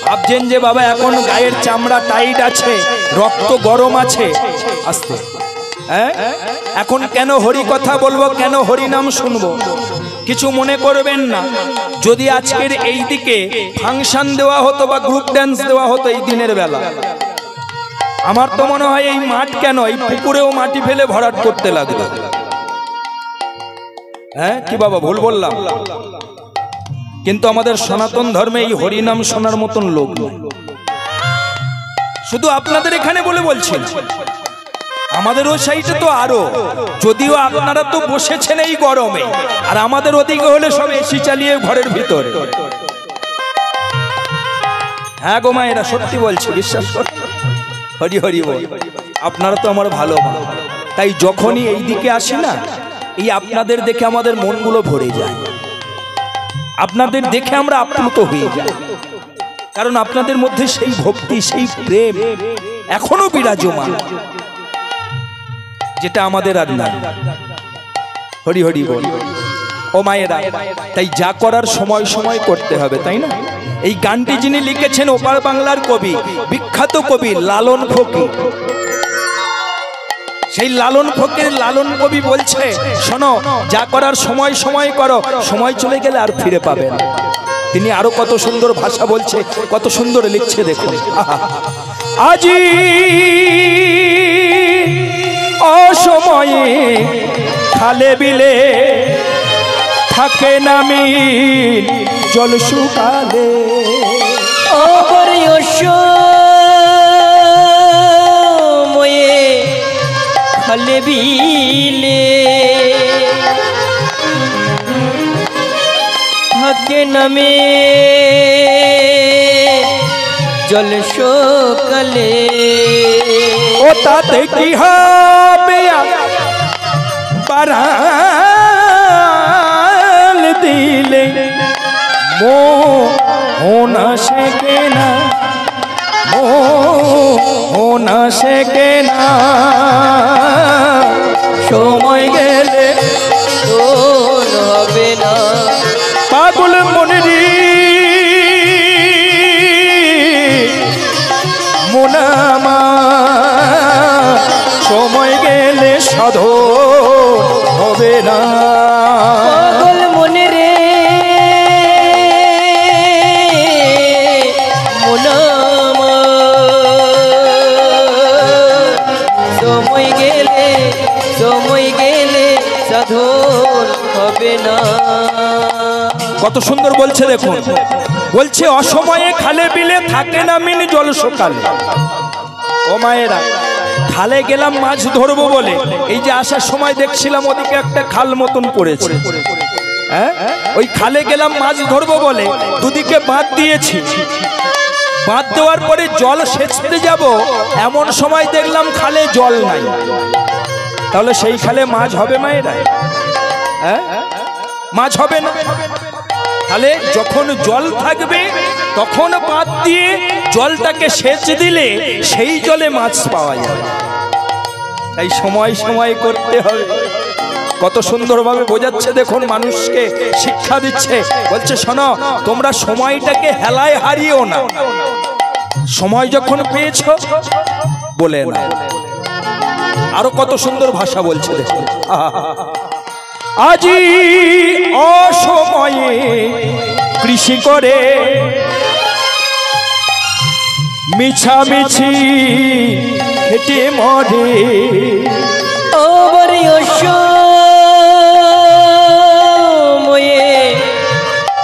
ভাবছেন যে বাবা এখন গায়ের চামড়া টাইট আছে, রক্ত গরম আছে, আস্তে হ্যাঁ, এখন কেন হরি কথা বলবো, কেন হরি নাম শুনবো, কিছু মনে করবেন না। যদি আজকের এই দিকে ফাংশন দেওয়া হতো বা গ্রুপ ড্যান্স দেওয়া হতো এই দিনের বেলা, আমার তো মনে হয় এই মাঠ কেন, এই পুকুরেও মাটি ফেলে ভরাট করতে লাগলো। হ্যাঁ কি বাবা ভুল বললাম? কিন্তু আমাদের সনাতন ধর্মে এই হরিনাম শোনার মতন লোক নয়। শুধু আপনাদের এখানে বলে বলছেন, আমাদের ওই সাইডে তো আরো, যদিও আপনারা তো বসেছেন এই গরমে, আর আমাদের ওদিকে হলে সব এসি চালিয়ে ঘরের ভিতরে। হ্যাঁ গো মায়েরা সত্যি বলছি, বিশ্বাস কর, হরি হরি বল। আপনারা তো আমার ভালো মা, তাই যখনই এই দিকে আসি না, এই আপনাদের দেখে আমাদের মনগুলো ভরে যায়, আপনাদের দেখে আমরা আপ্লুত হয়ে যাই, কারণ আপনাদের মধ্যে সেই ভক্তি, সেই প্রেম এখনো বিরাজমান, যেটা আমাদের আর নাই। হরি হরি বল। ও মায়েরা, তাই যা করার সময় সময় করতে হবে, তাই না? এই গানটি যিনি লিখেছেন ওপার বাংলার কবি, বিখ্যাত কবি লালন ফকির। সেই লালন ফকির লালন কবি বলছে, শোনো, যা করার সময় সময় করো, সময় চলে গেলে আর ফিরে পাবে না। তিনি আরো কত সুন্দর ভাষা বলছে, কত সুন্দর লিখছে দেখুন। আজি অসময়ে খালে বিলে থাকে নামি জল শুকালে, অসময়ে খালে বিলে থাকে নামে জল শুকালে, ও তাতে কি হবে বারাল দিলে মোহনা শেখে না, মোহনা শেখে না, সময় গেলে শোন হবে না। পাগল মনে রে মোনামা, সময় গেলে সাধন হবে না। পাগল মনে রে মোনামা, সময় গেলে সাধন হবে না। কত সুন্দর বলছে দেখুন, বলছে অসময়ে খালে বিলে থাকে না মিন জল সকালে। ও মায়েরা, খালে গেলাম মাছ ধরবো বলে, এই যে আসার সময় দেখছিলাম ওদিকে একটা খাল মতন পড়েছে, হ্যাঁ ওই খালে গেলাম মাছ ধরবো বলে দুদিকে বাঁধ দিয়েছি। বাঁধ দেওয়ার পরে জল সেচতে যাব, এমন সময় দেখলাম খালে জল নাই। তাহলে সেই খালে মাছ হবে মায়েরা? হ্যাঁ, মাছ হবে না। তাহলে যখন জল থাকবে তখন বাঁধ দিয়ে জলটাকে সেচ দিলে সেই জলে মাছ পাওয়া যাবে। তাই সময় সময় করতে হবে। কত সুন্দরভাবে বোঝাচ্ছে দেখুন, মানুষকে শিক্ষা দিচ্ছে। বলছে শোনো, তোমরা সময়টাকে হেলায় হারিও না, সময় যখন পেয়েছো বলে না। আরো কত সুন্দর ভাষা বলছে দেখুন, আজি অসময়ে কৃষি করে মিছামিছি খেটে মরে। ওরে অসময়ে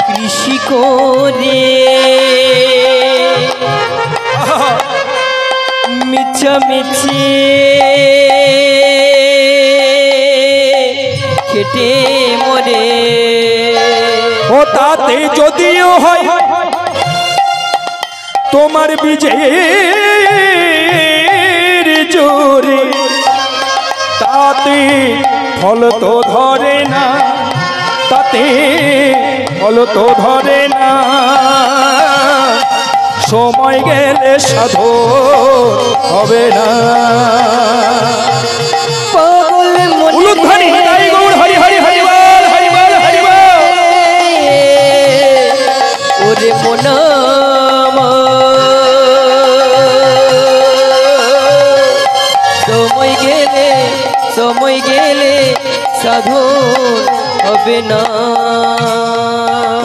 কৃষি করে মিছামিছি খেটে মরে। ও তাতে যদিও হয় তোমার বিজয়ের জোরে, তাতে ফল তো ধরে না, তাতে ফল তো ধরে না। সময় গেলে সাধন হবে না। পাগল মনে উলুধ্বনি হরি গৌর হরি হরি হরি বল, হরি বল, হরি বল। ওরে মনাম সময় গেলে সাধন হবে না।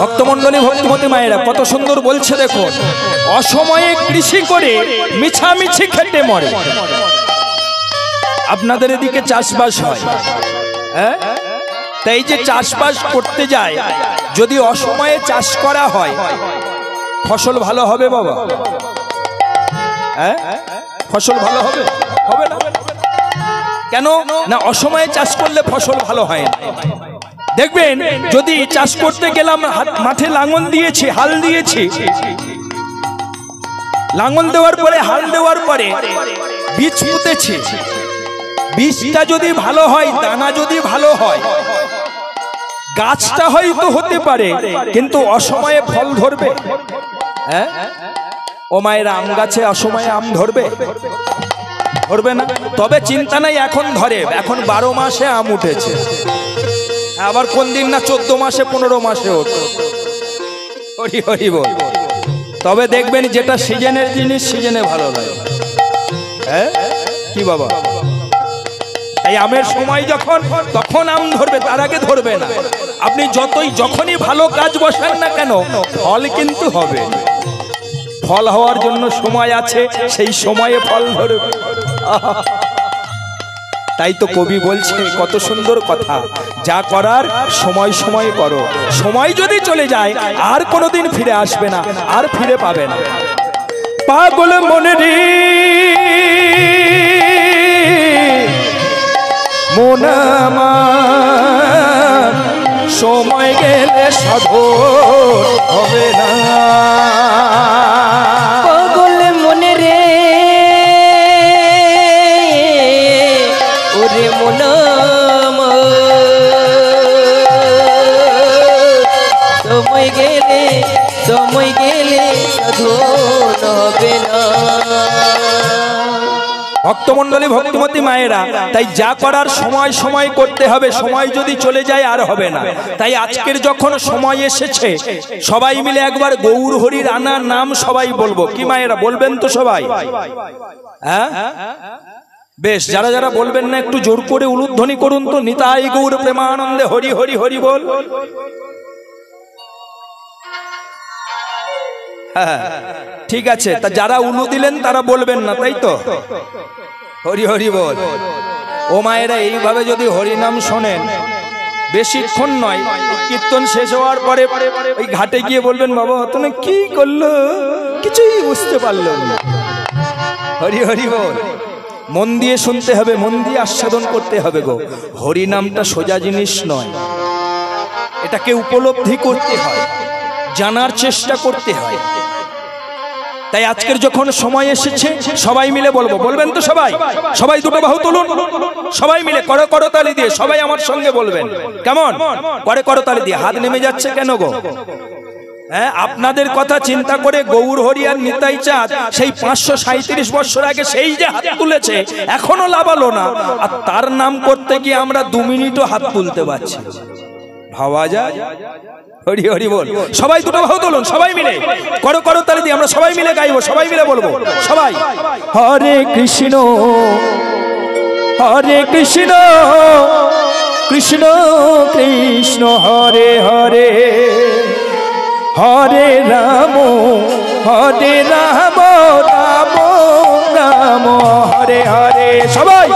ভক্তমন্ডলী, ভক্তিমতী মায়েরা কত সুন্দর বলছে দেখুন, অসময়ে কৃষি করে মিছামিছি খেটে মরে। আপনাদের এদিকে চাষবাস হয়, হ্যাঁ, তাই যে চাষবাস করতে যায়, যদি অসময়ে চাষ করা হয় ফসল ভালো হবে বাবা? হ্যাঁ, ফসল ভালো হবে? হবে না। কেন না? অসময়ে চাষ করলে ফসল ভালো হয় না। দেখবেন, যদি চাষ করতে গেলাম, মাঠে লাঙল দিয়েছি, হাল দিয়েছি, লাঙল দেওয়ার পরে হাল দেওয়ার পরে বীজ পুঁতেছি, বীজটা যদি ভালো হয়, দানা যদি ভালো হয়, গাছটা হয়তো হতে পারে, কিন্তু অসময়ে ফল ধরবে? হ্যাঁ, ও মায়েরা, আম গাছে অসময়ে আম ধরবে? ধরবে না। তবে চিন্তা নাই, এখন ধরে, এখন 12 মাসে আম উঠেছে, আবার কোন দিন না 14 মাসে 15 মাসে ওঠে। হরি হরি বল। তবে দেখবেন, যেটা সিজনের জিনিস সিজনে ভালো লাগে। হ্যাঁ, কি বাবা? এই আমের সময় যখন, তখন আম ধরবে, তার আগে ধরবে না। আপনি যখনই ভালো কাজ বসান না কেন, ফল কিন্তু হবে। ফল হওয়ার জন্য সময় আছে, সেই সময়ে ফল ধরবে। তাই তো কবি বলছে, কত সুন্দর কথা, যা করার সময় সময় করো। সময় যদি চলে যায় আর কোনোদিন ফিরে আসবে না, আর ফিরে পাবে না। পাগল মনে রে মন আমার, সময় গেলে সাধন হবে না। পাগল মনে রে ওরে মনাম, সময় গেলে সাধন হবে না। ভক্তমন্ডলী, ভক্তিমতী মায়েরা, তাই যা করার সময় সময় করতে হবে। সময় যদি চলে যায় আর হবে না। তাই আজকের যখন সময় এসেছে, সবাই মিলে একবার গৌর হরি রানার নাম সবাই বলবো। কি মায়েরা, বলবেন তো সবাই? হ্যাঁ, বেশ। যারা যারা বলবেন না, একটু জোর করে উলুধ্বনি করুন তো, নিতাই গৌর প্রেমানন্দে হরি হরি হরি বল। হ্যাঁ, ঠিক আছে। তা যারা উলু দিলেন তারা বলবেন না, তাই তো? হরি হরি বল। ও মায়েরা, এইভাবে যদি হরি নাম শোনেন, বেশিক্ষণ নয়, কীর্তন শেষ হওয়ার পরে ওই ঘাটে গিয়ে বলবেন বাবা তুমি কি করলো, কিছুই বুঝতে পারলো না। হরি হরি বল। মন দিয়ে শুনতে হবে, মন দিয়ে আস্বাদন করতে হবে গো। হরি নামটা সোজা জিনিস নয়, এটাকে উপলব্ধি করতে হয়, জানার চেষ্টা করতে হয়। তাই আজকের যখন সময় এসেছে সবাই মিলে বলবো, বলবেন তো সবাই? সবাই দুটো বাহু তুলুন, সবাই মিলে করতালি দিয়ে সবাই আমার সঙ্গে বলবেন। কেমন? করতালি দিয়ে। হাত নেমে যাচ্ছে কেন গো? হ্যাঁ, আপনাদের কথা চিন্তা করে গৌর হরি আর নিতাই চাঁদ সেই 537 বছর আগে সেই যে হাত তুলেছে এখনো লাভালো না, আর তার নাম করতে গিয়ে আমরা 2 মিনিটও হাত তুলতে পারছি। ভাবা যায়? হরি হরি বল। সবাই দুটো বাহু তুলুন, সবাই মিলে করতালি দিয়ে আমরা সবাই মিলে গাইবো, সবাই মিলে বলবো। সবাই হরে কৃষ্ণ হরে কৃষ্ণ কৃষ্ণ কৃষ্ণ হরে হরে, হরে রাম রাম রাম হরে হরে। সবাই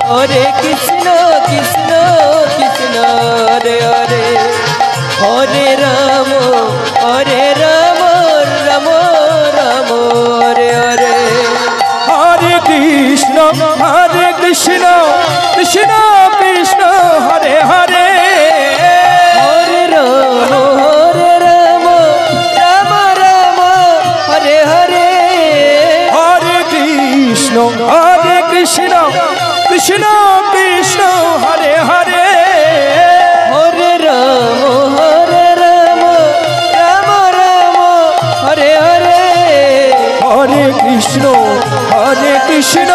হরে কৃষ্ণ কৃষ্ণ কৃষ্ণ হরে হরে, হরে রাম রাম রাম হরে হরে, হরে কৃষ্ণ কৃষ্ণ কৃষ্ণ হরে হরে, হরে রাম রাম রাম হরে হরে, হরে কৃষ্ণ কৃষ্ণ কৃষ্ণ কৃষ্ণ হরে হরে, হরে রাম রাম রাম হরে হরে, হরে কৃষ্ণ কৃষ্ণ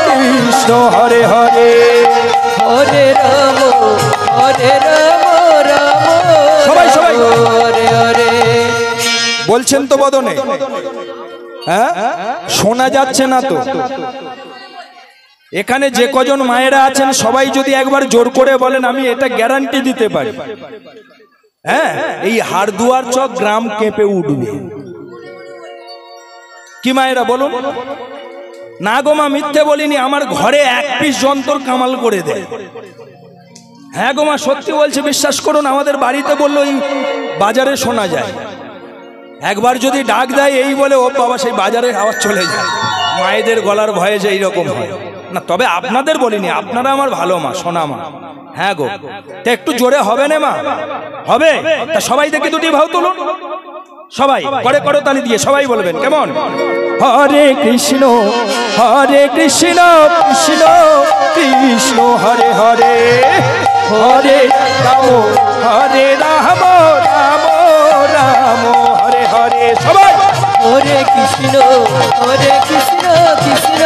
কৃষ্ণ হরে হরে, হরে রাম রাম সবাই সবাই হরে হরে। বলছেন তো বদনে? হ্যাঁ, শোনা যাচ্ছে না তো? এখানে যে কজন মায়েরা আছেন সবাই যদি একবার জোর করে বলেন আমি এটা গ্যারান্টি দিতে পারি, হ্যাঁ, এই হারদুয়ার চক গ্রাম কেঁপে উঠবে। কি মায়েরা বলুন? না গো মা, মিথ্যে বলিনি, আমার ঘরে 1 পিস যন্ত্র কামাল করে দেয়। হ্যাঁ গো মা, সত্যি বলছে, বিশ্বাস করুন। আমাদের বাড়িতে বললো এই বাজারে শোনা যায়, একবার যদি ডাক দেয় এই বলে ও বাবা সেই বাজারে আওয়াজ চলে যায়। মায়েদের গলার ভয়ে যে এইরকম হয় না। তবে আপনাদের বলিনি, আপনারা আমার ভালো মা, সোনা মা। হ্যাঁ গো, তা একটু জোরে হবে না মা? হবে? তা সবাই দেখি দুটি ভাও তুলুন, সবাই করতালি দিয়ে সবাই বলবেন। কেমন? হরে কৃষ্ণ কৃষ্ণ কৃষ্ণ হরে হরে, হরে রাম রাম রাম হরে হরে। সবাই হরে কৃষ্ণ কৃষ্ণ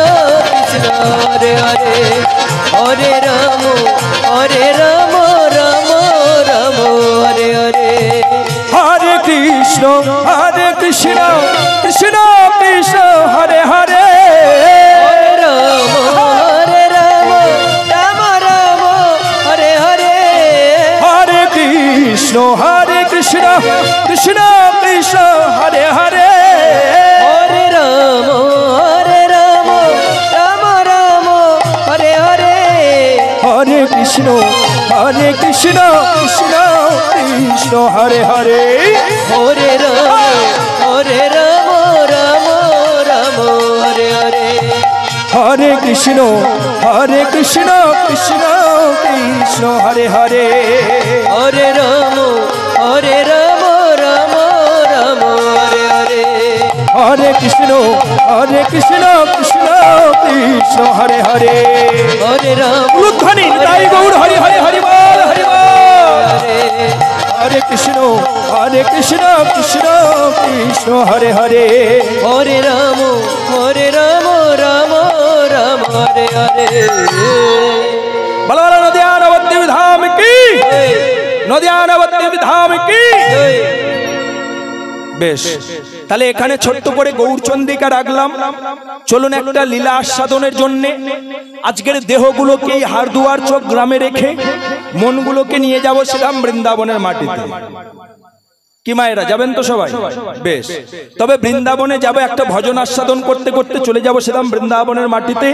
কৃষ্ণ হরে হরে, হরে রাম রাম রাম হরে হরে, হরে কৃষ্ণ কৃষ্ণ কৃষ্ণ কৃষ্ণ হরে হরে, হরে রাম রাম রাম হরে হরে, হরে কৃষ্ণ কৃষ্ণ কৃষ্ণ কৃষ্ণ হরে হরে, হরে রাম রাম রাম হরে হরে, হরে কৃষ্ণ কৃষ্ণ কৃষ্ণ কৃষ্ণ হরে হরে, হরে রাম রাম রাম হরে হরে, হরে কৃষ্ণ কৃষ্ণ কৃষ্ণ কৃষ্ণ হরে হরে, হরে রাম রাম রাম হরে হরে, হরে কৃষ্ণ কৃষ্ণ কৃষ্ণ কৃষ্ণ হরে হরে, হরে রাম উলুধ্বনি তাই গৌর হরি হরি হরি বল হরি বল, হরে, হরে কৃষ্ণ কৃষ্ণ কৃষ্ণ হরে হরে, হরে রাম রাম রাম হরে হরে। বলো বলো নদিয়া নবদ্বীপ ধাম কি, নদিয়া নবদ্বীপ ধাম কি। বেশ, তাহলে এখানে ছোট্ট করে গৌরচন্দ্রিকা রাখলাম। চলুন একটা লীলা আস্বাদনের জন্য আজকের দেহগুলোকে এই হারদুয়ার চক গ্রামে রেখে মনগুলোকে নিয়ে যাব শ্রীরাম বৃন্দাবনের মাটিতে। কি মায়েরা যাবেন তো সবাই? বেশ, তবে বৃন্দাবনে যাব, একটা ভজন আস্বাদন করতে করতে চলে যাব সেদাম বৃন্দাবনের মাটিতে।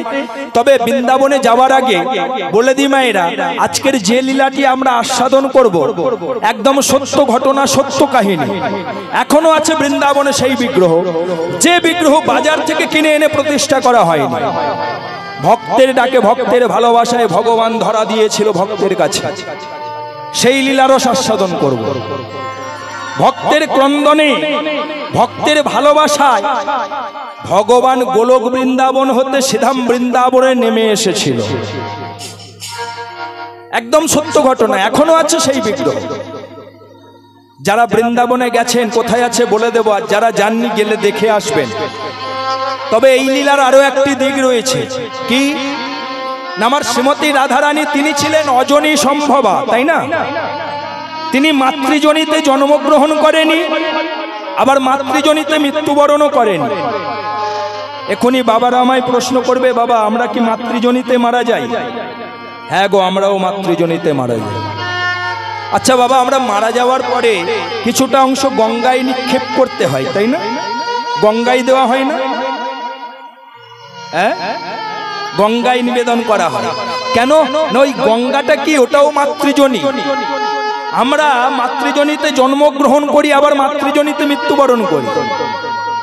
তবে বৃন্দাবনে যাওয়ার আগে বলে দিই মায়েরা, আজকের যে লীলাটি আমরা আস্বাদন করব একদম সত্য ঘটনা, সত্য কাহিনী। এখনো আছে বৃন্দাবনে সেই বিগ্রহ, যে বিগ্রহ বাজার থেকে কিনে এনে প্রতিষ্ঠা করা হয়নি। ভক্তের ডাকে, ভক্তের ভালোবাসায় ভগবান ধরা দিয়েছিল ভক্তের কাছে। সেই লীলারস আস্বাদন করব। ভক্তের ক্রন্দনে, ভক্তের ভালোবাসায় ভগবান গোলক বৃন্দাবন হতে সিধাম বৃন্দাবনে নেমে এসেছিল। একদম সত্য ঘটনা, এখনো আছে সেই বিগ্রহ। যারা বৃন্দাবনে গেছেন কোথায় আছে বলে দেব, আর যারা যাননি গেলে দেখে আসবেন। তবে এই লীলার আরো একটি দিক রয়েছে। কি? আমার শ্রীমতী রাধারানী তিনি ছিলেন অজনী সম্ভবা, তাই না? তিনি মাতৃজনিতে জন্মগ্রহণ করেনি, আবার মাতৃজনিতে মৃত্যুবরণও করেনি। এখনই বাবারা আমায় প্রশ্ন করবে, বাবা আমরা কি মাতৃজনিতে মারা যাই? হ্যাঁ গো, আমরাও মাতৃজনিতে মারা যাই। আচ্ছা বাবা, আমরা মারা যাওয়ার পরে কিছুটা অংশ গঙ্গায় নিক্ষেপ করতে হয়, তাই না? গঙ্গায় দেওয়া হয় না? হ্যাঁ, গঙ্গায় নিবেদন করা হয়। কেন? ওই গঙ্গাটা কি, ওটাও মাতৃজনী। আমরা মাতৃজনিতে জন্মগ্রহণ করি, আবার মাতৃজনিতে মৃত্যুবরণ করি।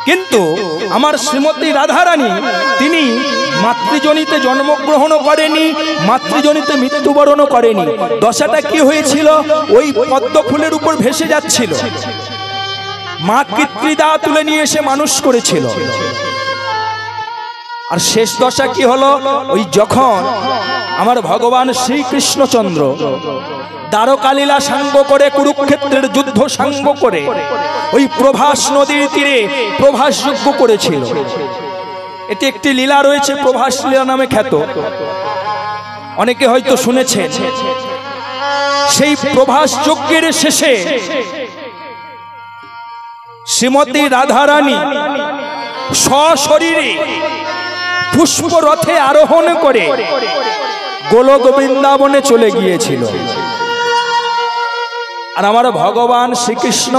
কিন্তু আমার শ্রীমতী রাধারানী তিনি মাতৃজনিতে জন্মগ্রহণও করেনি, মাতৃজনিতে মৃত্যুবরণও করেনি। দশাটা কি হয়েছিল? ওই পদ্ম ফুলের উপর ভেসে যাচ্ছিল। মা কৃত্রিদা তুলে নিয়ে এসে মানুষ করেছিল। আর শেষ দশা কি হলো? ওই যখন আমার ভগবান শ্রীকৃষ্ণচন্দ্র দ্বারকালীলা সাঙ্গ করে, কুরুক্ষেত্রের যুদ্ধ সাঙ্গ করে ওই প্রভাস নদীর তীরে প্রভাস যজ্ঞ করেছিল। এটি একটি লীলা রয়েছে, প্রভাস লীলা নামে খ্যাত, অনেকে হয়তো শুনেছেন। সেই প্রভাস যজ্ঞের শেষে শ্রীমতী রাধারানী সশরীরে পুষ্পরথে আরোহণ করে গোলক বৃন্দাবনে চলে গিয়েছিল। আর আমার ভগবান শ্রীকৃষ্ণ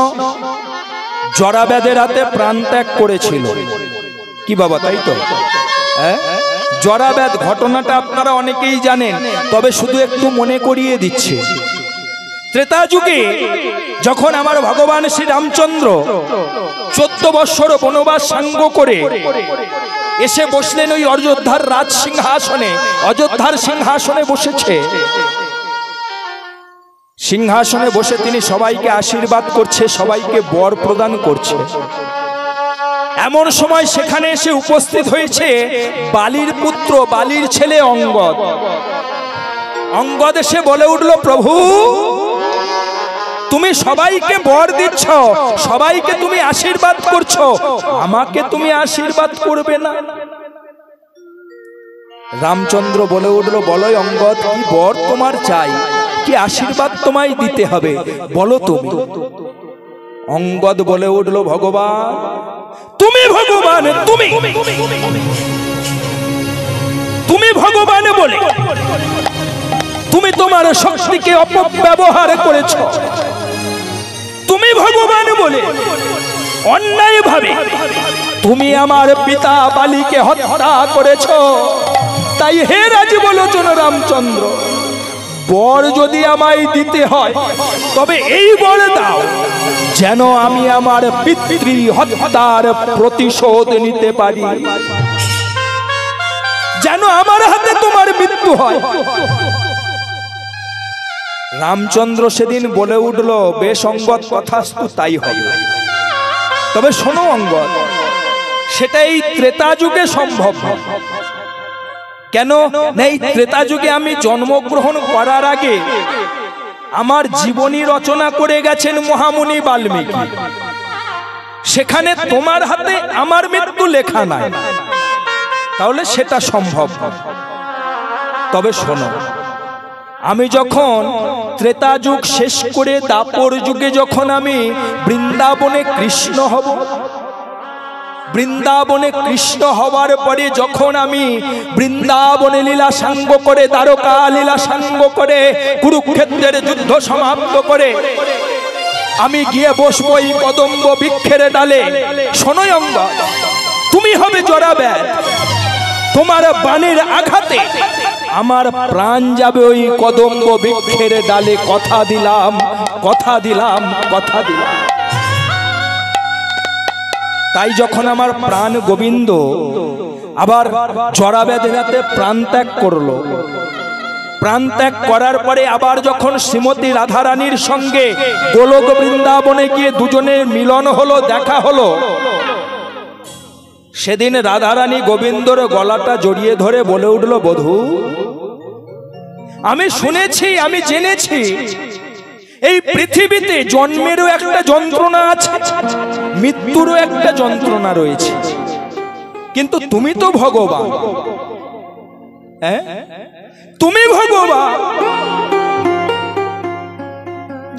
জরাব্যাধের হাতে প্রাণ ত্যাগ করেছিল। কি বাবা, তাই তো? হ্যাঁ, জরাব্যাধ ঘটনাটা আপনারা অনেকেই জানেন, তবে শুধু একটু মনে করিয়ে দিচ্ছে। ত্রেতা যুগে যখন আমার ভগবান শ্রী রামচন্দ্র 14 বৎসর বনবাস সাঙ্গ করে এসে বসলেন ওই অযোধ্যার রাজ সিংহাসনে, অযোধ্যার সিংহাসনে বসেছে। সিংহাসনে বসে তিনি সবাইকে আশীর্বাদ করছে, সবাইকে বর প্রদান করছে। এমন সময় সেখানে এসে উপস্থিত হয়েছে বালির পুত্র, বালির ছেলে অঙ্গদ। অঙ্গদ এসে বলে উঠল, প্রভু তুমি সবাইকে বর দিচ্ছ, সবাইকে তুমি আশীর্বাদ করছো, আমাকে তুমি আশীর্বাদ করবে না? রামচন্দ্র বলে উঠল, বলো অঙ্গদ, কি বর তোমার চাই, কি আশীর্বাদ তোমায় দিতে হবে, বলো তুমি। অঙ্গদ বলে উঠল, ভগবান তুমি ভগবান, তুমি ভগবান বলে তুমি তোমার শক্তিকে অপব্যবহার করেছ। তুমি ভগবান বলে অন্যায় ভাবে তুমি আমার পিতা বালিকে হত্যা করেছ। তাই হে রাজবলোচন রামচন্দ্র, বর যদি আমায় দিতে হয় তবে এই বর দাও, যেন আমি আমার পিতৃ হত্যার প্রতিশোধ নিতে পারি, যেন আমার হাতে তোমার মৃত্যু হয়। রামচন্দ্র সেদিন বলে উঠল, বেশ অঙ্গদ, তথাস্তু তাই হবে। তবে শোনো অঙ্গদ, সেটা এই ত্রেতা যুগে সম্ভব। কেন? এই ত্রেতা যুগে আমি জন্মগ্রহণ করার আগে আমার জীবনী রচনা করে গেছেন মহামুনি বাল্মীকি। সেখানে তোমার হাতে আমার মৃত্যু লেখা নাই, তাহলে সেটা সম্ভব। তবে শোনো, আমি যখন ত্রেতা যুগ শেষ করে দাপর যুগে যখন আমি বৃন্দাবনে কৃষ্ণ হব, বৃন্দাবনে কৃষ্ণ হবার পরে যখন আমি বৃন্দাবনে লীলা সাঙ্গ করে, দ্বারকা লীলা সাঙ্গ করে, কুরুক্ষেত্রের যুদ্ধ সমাপ্ত করে আমি গিয়ে বসবো এই কদম্ব বৃক্ষের ডালে। শোনো অঙ্গদ, তুমি হবে জরাব্যাধ, তোমার বাণের আঘাতে আমার প্রাণ যাবে ওই কদম্ব বৃক্ষের ডালে। কথা দিলাম, কথা দিলাম, কথা দিলাম। তাই যখন আমার প্রাণ গোবিন্দ আবার জরাব্যাধের হাতে প্রাণ ত্যাগ করলো, প্রাণ ত্যাগ করার পরে আবার যখন শ্রীমতী রাধারানীর সঙ্গে গোলক বৃন্দাবনে গিয়ে দুজনের মিলন হলো, দেখা হলো, সেদিন রাধারানী গোবিন্দর গলাটা জড়িয়ে ধরে বলে উঠল, বধূ, আমি শুনেছি, আমি জেনেছি এই পৃথিবীতে জন্মেরও একটা যন্ত্রণা আছে, মৃত্যুরও একটা যন্ত্রণা রয়েছে, কিন্তু তুমি তো ভগবান, হ্যাঁ তুমি ভগবান,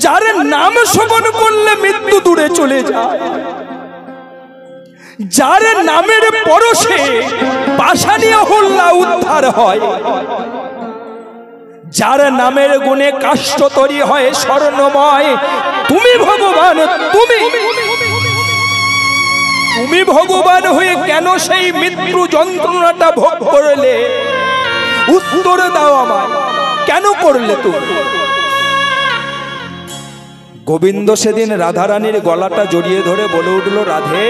যার নাম শ্রবণ করলে মৃত্যু দূরে চলে যায়, যার নামের পরশে পাষাণীয় হল্লা উদ্ধার হয়, যার নামের গুণে কাষ্ঠ তৈরি হয় স্বর্ণময়, তুমি ভগবান, তুমি ভগবান হয়ে কেন সেই মৃত্যু যন্ত্রণাটা ভোগ করলে? উত্তর দাও আমায়, কেন করলে তুমি? গোবিন্দ সেদিন রাধারানীর গলাটা জড়িয়ে ধরে বলে উঠল, রাধে,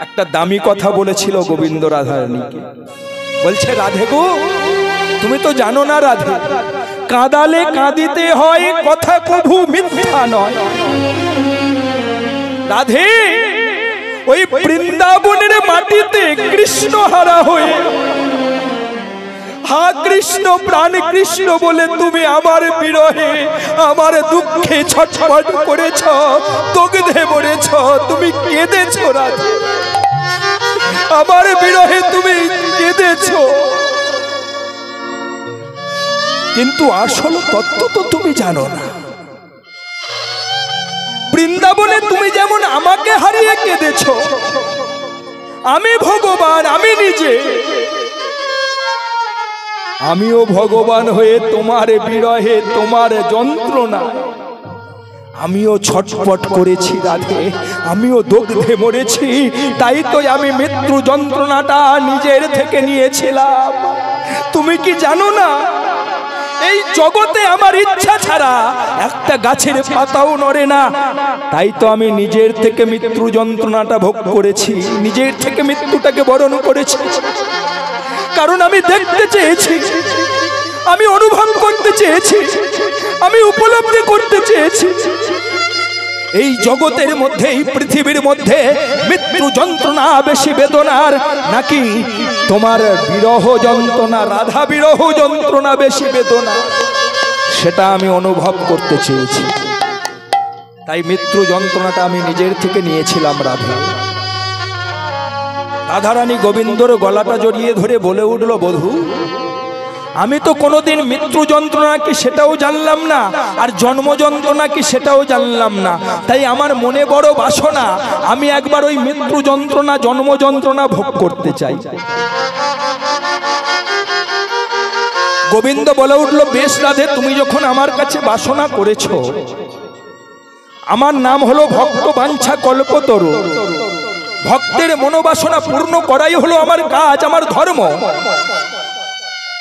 একটা দামি কথা বলেছিল গোবিন্দ রাধারানীকে। বলছে, রাধে গো, তুমি তো জানো না রাধে, কাঁদালে কাঁদিতে হয়, কথা কভু মিথ্যা নয়। রাধে, ওই বৃন্দাবনের মাটিতে কৃষ্ণ হারা হয়ে, হা কৃষ্ণ, প্রাণ কৃষ্ণ বলে তুমি আমার বিরহে, আমার দুঃখে ছটফট করেছ, দগ্ধে মরেছ, তুমি কেঁদেছ রাধে, আমার বিরহে তুমি কেঁদেছ, কিন্তু আসল তত্ত্ব তো তুমি জানো না। বৃন্দাবনে তুমি যেমন আমাকে হারিয়ে কেঁদেছ, আমি ভগবান, আমি নিজে, আমিও ভগবান হয়ে তোমার বিরহে, তোমার যন্ত্রণা আমিও ছটফট করেছি রাধে, আমিও দগ্ধে মরেছি, তাই তো আমি মৃত্যু যন্ত্রণাটা নিজের থেকে নিয়েছিলাম। তুমি কি জানো না, এই জগতে আমার ইচ্ছা ছাড়া একটা গাছের পাতাও নড়ে না, তাই তো আমি নিজের থেকে মৃত্যু যন্ত্রণাটা ভোগ করেছি, নিজের থেকে মৃত্যুটাকে বরণ করেছি, কারণ আমি দেখতে চেয়েছি, আমি অনুভব করতে চেয়েছি, আমি উপলব্ধি করতে চেয়েছি এই জগতের মধ্যে, এই পৃথিবীর মধ্যে মৃত্যু যন্ত্রণা বেশি বেদনার নাকি তোমার বিরহ যন্ত্রণা, রাধা বিরহ যন্ত্রণা বেশি বেদনা, সেটা আমি অনুভব করতে চেয়েছি। তাই মৃত্যু যন্ত্রণাটা আমি নিজের থেকে নিয়েছিলাম রাধা। রাধারানী গোবিন্দর গলাটা জড়িয়ে ধরে বলে উঠল, বধূ, আমি তো কোনোদিন মৃত্যু যন্ত্রণা কি সেটাও জানলাম না, আর জন্ম যন্ত্রণা কি সেটাও জানলাম না, তাই আমার মনে বড় বাসনা, আমি একবার ওই মৃত্যু যন্ত্রণা, জন্ম যন্ত্রণা ভোগ করতে চাই। গোবিন্দ বলে উঠল, বেশ রাধে, তুমি যখন আমার কাছে বাসনা করেছ, আমার নাম হলো ভক্ত বাঞ্ছা কল্পতরু, ভক্তের মনোবাসনা পূর্ণ করাই হলো আমার কাজ, আমার ধর্ম।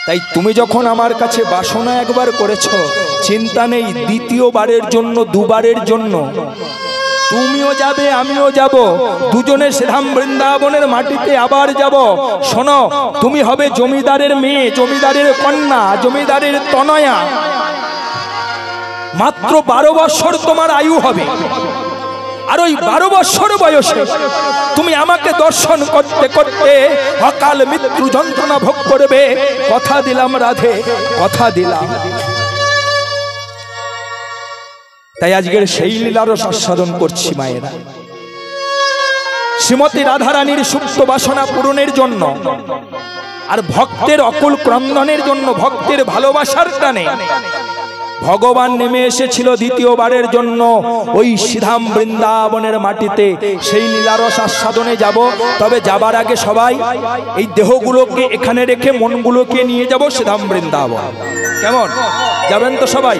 তাই তুমি যখন আমার কাছে বাসনা একবার করেছ, চিন্তা নেই, দ্বিতীয়বারের জন্য, দুবারের জন্য তুমিও যাবে, আমিও যাব, দুজনে শ্রীধাম বৃন্দাবনের মাটিতে আবার যাব। শোনো, তুমি হবে জমিদারের মেয়ে, জমিদারের কন্যা, জমিদারের তনয়া, মাত্র 12 বছর তোমার আয়ু হবে, আর ওই 12 বছর বয়সে তুমি আমাকে দর্শন করতে করতে অকাল মৃত্যু যন্ত্রণা ভোগ করবে। কথা দিলাম রাধে, কথা দিলাম। তাই আজকের সেই লীলারস আস্বাদন করছি মায়েরা। শ্রীমতী রাধারানীর সুপ্ত বাসনা পূরণের জন্য আর ভক্তের অকুল ক্রন্দনের জন্য, ভক্তের ভালোবাসার টানে ভগবান নেমে এসেছিল দ্বিতীয়বারের জন্য ওই শ্রীধাম বৃন্দাবনের মাটিতে। সেই লীলারস আস্বাদনে যাব, তবে যাবার আগে সবাই এই দেহগুলোকে এখানে রেখে মনগুলোকে নিয়ে যাব শ্রীধাম বৃন্দাবন। কেমন? যাবেন তো সবাই?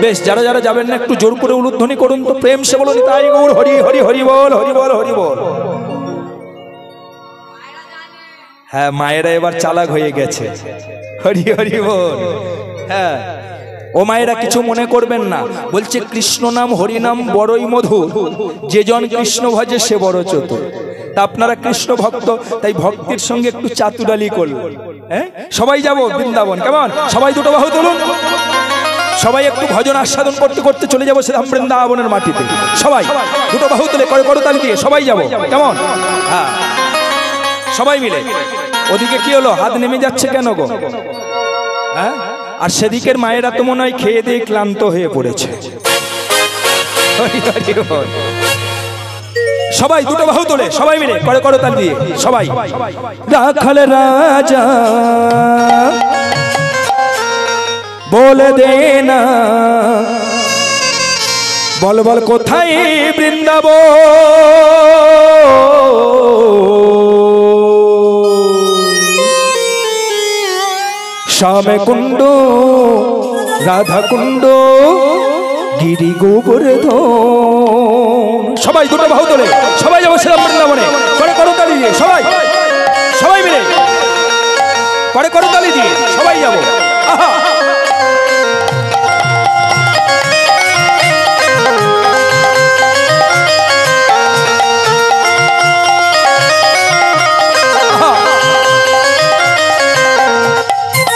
বেশ, যারা যারা যাবেন না একটু জোর করে উলুধ্বনি করুন তো, প্রেম সে বলুন তাই গৌর হরি হরি হরি বল, হরি বল, হরি বল। হ্যাঁ, মায়েরা এবার চালাক হয়ে গেছে, হরি হরি বল। হ্যাঁ, ও মায়েরা কিছু মনে করবেন না, বলছে কৃষ্ণ নাম হরি নাম বড়ই মধুর, যে জন কৃষ্ণ ভজে সে বড় চতুর। তা আপনারা কৃষ্ণ ভক্ত, তাই ভক্তির সঙ্গে একটু চাতুরালি করলেন। হ্যাঁ, সবাই যাব বৃন্দাবন। কেমন? সবাই দুটো বাহু তুলুন, সবাই একটু ভজন আস্বাদন করতে করতে চলে যাবো শ্রীধাম বৃন্দাবনের মাটিতে। সবাই দুটো বাহু তুলে করতালি দিয়ে সবাই যাব। কেমন? হ্যাঁ, সবাই মিলে। ওদিকে কি হলো? হাত নেমে যাচ্ছে কেন গো? হ্যাঁ, আর সেদিকের মায়েরা তো মনে হয় খেয়ে দিয়ে ক্লান্ত হয়ে পড়েছে। সবাই দুটো বাহু তোলে, সবাই মিলে করতালি দিয়ে সবাই। রাখাল রাজা বলে দে না, বল বল কোথায় বৃন্দাবন? শ্যামে কুণ্ড রাধা কুণ্ড গিরি গোবর্ধন। সবাই দুটো বাহু তোলে, সবাই যাবো শ্রীরাম বৃন্দাবনে। করতালি দিয়ে সবাই, সবাই মিলে করতালি দিয়ে সবাই যাবো। আহা,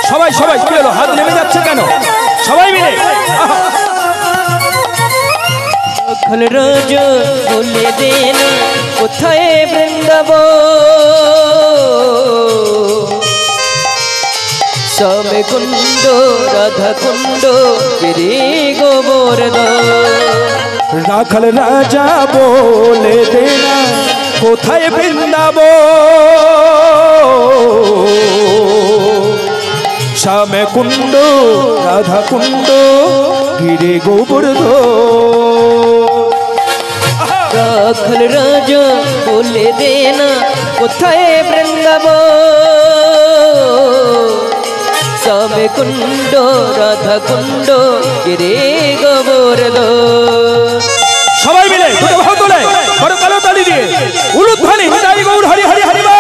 সবাই সবাই কি হলো? হাত নেমে যাচ্ছে কেন? সবাই মিলে রাখাল রাজা বলে দে না, কোথায় বৃন্দাবন? শ্যামে কুণ্ড রাধা কুণ্ড গিরি গোবর্ধন। রাখাল রাজা বলে দে না, কোথায় বৃন্দাবন? শ্যামে কুণ্ড রাধা কুণ্ড গিরি গোবর্ধন। রাখাল রাজা বলে দে না, কোথায় বৃন্দাবন? শ্যামে কুণ্ড রাধা কুণ্ড গিরি গোবর্ধন। সবাই মিলে দুটো বাহু তোলে, করতালি দিয়ে উলুধ্বনি তাই গৌর হরি হরি হরি বল।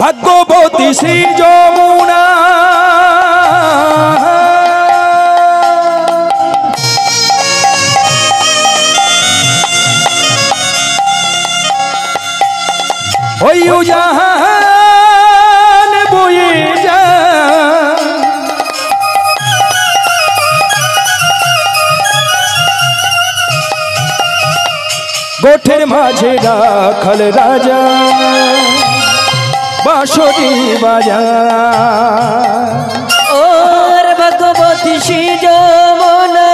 ভাগ্যবতী শ্রী যমুনা ওই জাহান বয়ে যা, গোঠের মাঝে রাখাল রাজা বাঁশরি বাজার। ওর ভগবতী শ্রী যমুনা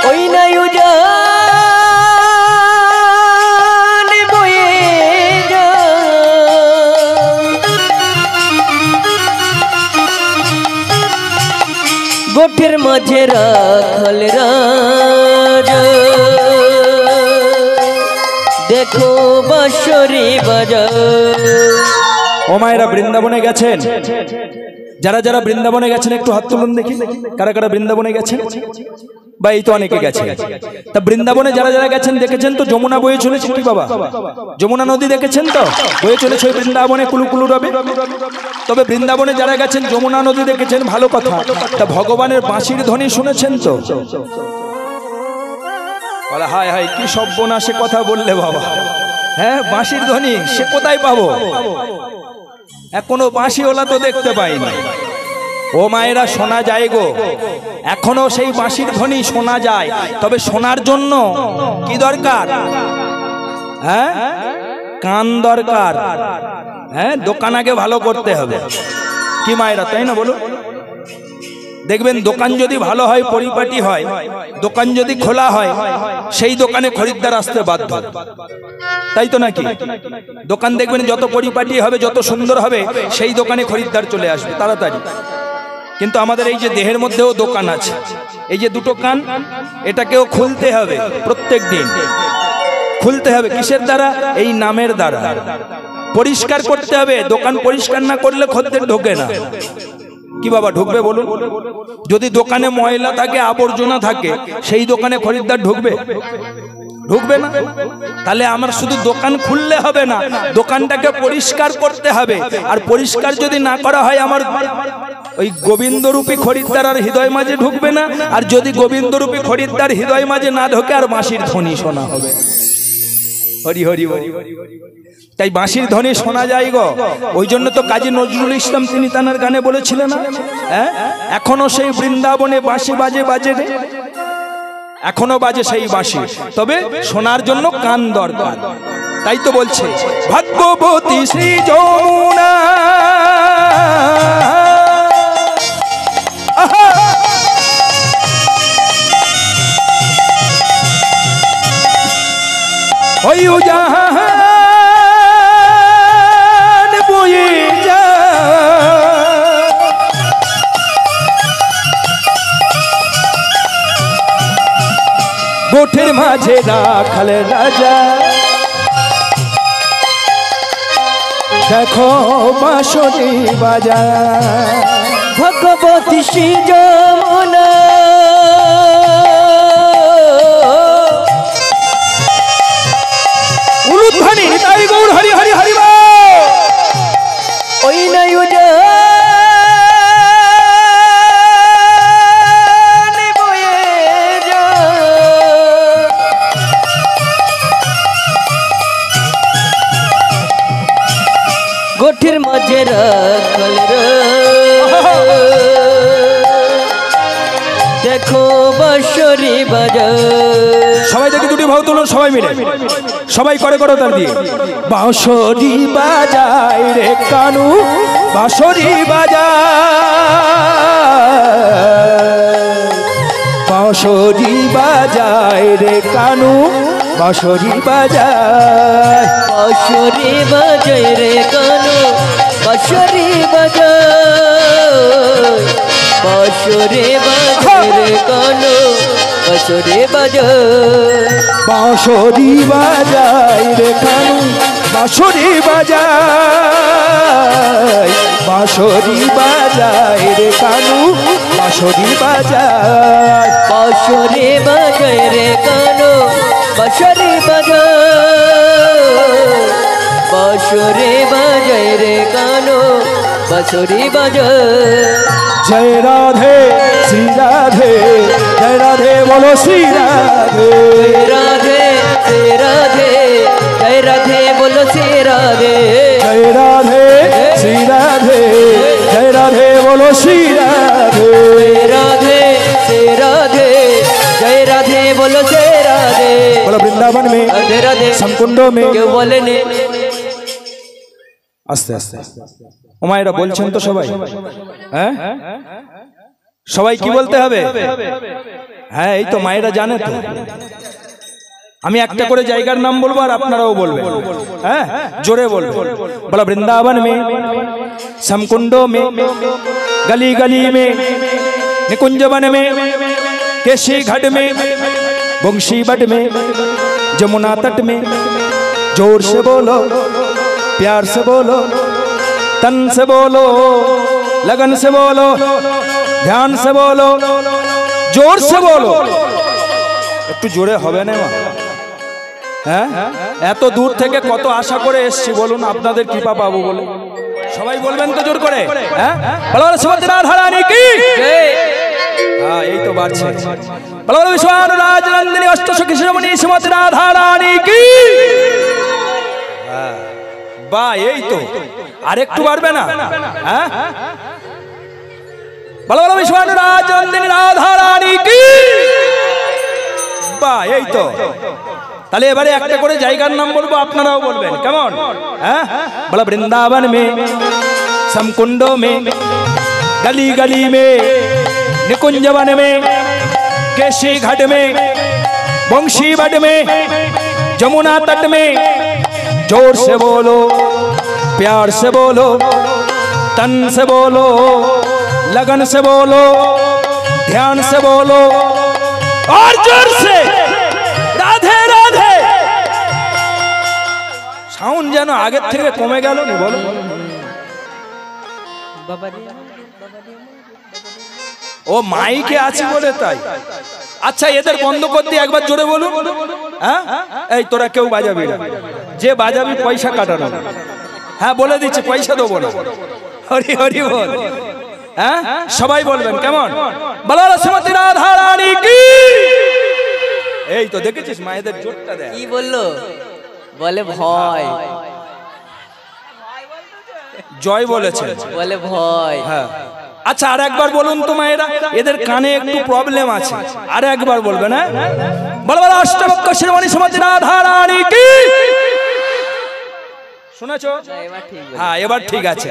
ওই নাই জান বয়ে যা, গোঠের মাঝে রাখাল রাজা দেখো বাঁশরি বাজার। ও মায়েরা বৃন্দাবনে গেছেন? যারা যারা বৃন্দাবনে গেছেন একটু হাত তুলুন দেখি, কারা কারা বৃন্দাবনে গেছেন? বা এই তো অনেকে গেছে। তা বৃন্দাবনে যারা যারা গেছেন দেখেছেন তো যমুনা বয়ে চলেছে কি বাবা? যমুনা নদী দেখেছেন তো বয়ে চলেছে বৃন্দাবনে কুলুকুলু রবে। তবে বৃন্দাবনে যারা গেছেন যমুনা নদী দেখেছেন, ভালো কথা। তা ভগবানের বাঁশির ধ্বনি শুনেছেন তো? বলে হায় হায় কি সর্বনাশে কথা বললে বাবা। হ্যাঁ বাঁশির ধ্বনি সে কোথায় পাবো? এখনো বাঁশিওয়ালা তো দেখতে পাইনি। ও মায়েরা শোনা যায় গো, এখনো সেই বাঁশির ধ্বনি শোনা যায়। তবে শোনার জন্য কি দরকার? হ্যাঁ কান দরকার। হ্যাঁ দোকান আগে ভালো করতে হবে কি মায়েরা, তাই না বলো? দেখবেন দোকান যদি ভালো হয়, পরিপাটি হয়, দোকান যদি খোলা হয়, সেই দোকানে খরিদ্দার আসতে বাধ্য, তাই তো নাকি? দোকান দেখবেন যত পরিপাটি হবে, যত সুন্দর হবে, সেই দোকানে খরিদ্দার চলে আসবে তাড়াতাড়ি। কিন্তু আমাদের এই যে দেহের মধ্যেও দোকান আছে, এই যে দুটো কান, এটাকেও খুলতে হবে প্রত্যেক দিন। খুলতে হবে কিসের দ্বারা? এই নামের দ্বারা। পরিষ্কার করতে হবে, দোকান পরিষ্কার না করলে খদ্দের ঢোকে না। কি বাবা ঢুকবে বলুন? যদি দোকানে ময়লা থাকে, আবর্জনা থাকে, সেই দোকানে খরিদ্দার ঢুকবে? ঢুকবে না। তাহলে আমার শুধু দোকান খুললে হবে না, দোকানটাকে পরিষ্কার করতে হবে। আর পরিষ্কার যদি না করা হয়, আমার ওই গোবিন্দরূপী খরিদ্দার আর হৃদয় মাঝে ঢুকবে না। আর যদি গোবিন্দরূপী খরিদ্দার হৃদয় মাঝে না ঢোকে, আর বাঁশির ধ্বনি শোনা হবে। হরি হরি হরি। তাই বাঁশির ধ্বনি শোনা যায় গো। ওই জন্য তো কাজী নজরুল ইসলাম তিনি তানার গানে বলেছিলেন, হ্যাঁ এখনো সেই বৃন্দাবনে বাঁশি বাজে বাজে রে, এখনো বাজে সেই বাঁশি। তবে শোনার জন্য কান দরকার। তাই তো বলছে ভাগ্যবতী শ্রী যমুনা, ওই জাহান বয়ে যা, গোঠের মাঝে রাখাল রাজা, দেখো বাঁশরি বাজা। ভগবতী শ্রী যমুনা, উলুধ্বনি তাই গৌর হরি হরি হরি বল। ওই নাই গোঠের মাঝে রাখাল দেখো বাঁশরি বাজা। সবাই দেখি দুটি ভাও তুলুন সবাই মিলে, সবাই করে করো তার দিয়ে। বাঁশরি বাজায় রে কানু, বাঁশরি বাজায়, বাঁশরি বাজায় রে কানু, বাঁশরি বাজায়, বাঁশরি বাজায় রে কানু, বাঁশরি বাজায়, বাঁশরি বাজায় রে কানু, বাঁশরি বাজায়, বাঁশরি বাজায় রে কানু, বাঁশরি বাজায়, বাঁশরি বাজায় রে কানু, বাঁশরি বাজায়, বাঁশরি বাজায় রে কানু, বাঁশরি বাজায়, বাঁশরি বাজায় রে কানু, বাঁশরি বাজায়। জয় রাধে শ্রী রাধে, জয় রাধে বলো শ্রী রাধে, রাধে রাধে, জয় রাধে বলো শ্রী রাধে, জয় রাধে শ্রী রাধে, জয় রাধে বলো শ্রী রাধে, রাধে রাধে, জয় রাধে বলো শ্রী রাধে। बोलो वृंदावन में, राधे राधे, समकुंड में। কেউ বলেনি। আস্তে আস্তে ওমায়েরা বলছেন তো সবাই, হ্যাঁ সবাই কি বলতে হবে? হ্যাঁ এই তো মায়েরা জানে তো। আমি একটা করে জায়গার নাম বলবো আর আপনারাও বলবেন, হ্যাঁ জোরে বলবেন। বলো वृंदावन में, समकुंडों में, गली गली में, निकुंज वन में, केशी घाट में, बंशी बट में, जमुना तट में। जोर से बोलो, प्यार से बोलो, तन से बोलो, लगन से बोलो, ध्यान से बोलो, जोर से बोलो। একটু জোরে হবে না মা? হ্যাঁ এত দূর থেকে কত আশা করে এসেছি বলুন, আপনাদের কৃপা পাবো বলে। সবাই বলবেন তো জোর করে, হ্যাঁ বলো শ্রীমতী রাধা রানী কি। হ্যাঁ এই তো বাড়ছে। বলো বিশ্বনাথ রাজনন্দিনী অষ্টসখী শিরোমণি শ্রীমতী রাধা রানী কি। বা এই তো আরেকটু বাড়বে না? হ্যাঁ, বলো বলো বিশ্বনাথ রাজনন্দিনী রাধা রানী কি। বা এই তো, তাহলে এবারে একটা করে জায়গার নাম বলবো, আপনারাও বলবেন, কেমন? হ্যাঁ, বলো বৃন্দাবন মে, समकुंडों में, गली गली में, निकुंज वन में, केशी घाट में, बंशी बट में, जमुना तट में, जोर से बोलो, प्यार से बोलो, तन से बोलो, लगन से बोलो, ध्यान से बोलो, और जोर से राधे राधे। साउंड जानो आगे थे कमे गेल नी, बोलो ও মাইকে আছে বলে তাই। আচ্ছা এদের বন্ধ করতে একবার জোরে বলুন। হ্যাঁ, এই তোরা কেউ বাজাবি না, যে বাজাবি পয়সা কাটানো। হ্যাঁ বলে দিচ্ছি, পয়সা দেবো না। হরি হরি বল। হ্যাঁ সবাই বলবেন, কেমন? বলো শ্রীমতী রাধা রানী কি। এই তো দেখেছিস মায়েদের জোরটা দেয়। কি বললো? বলে ভয়। জয় বলেছে, বলে ভয়। হ্যাঁ আচ্ছা আর একবার বলুন তো মায়েরা, এদের কানে একটু প্রবলেম আছে, আর একবার বলবেন। হ্যাঁ বলো বলো অষ্টবক্ষ শিরোমণি শ্রীমতী রাধা রানী কি। শুনেছো? এবার ঠিক। হ্যাঁ এবার ঠিক আছে।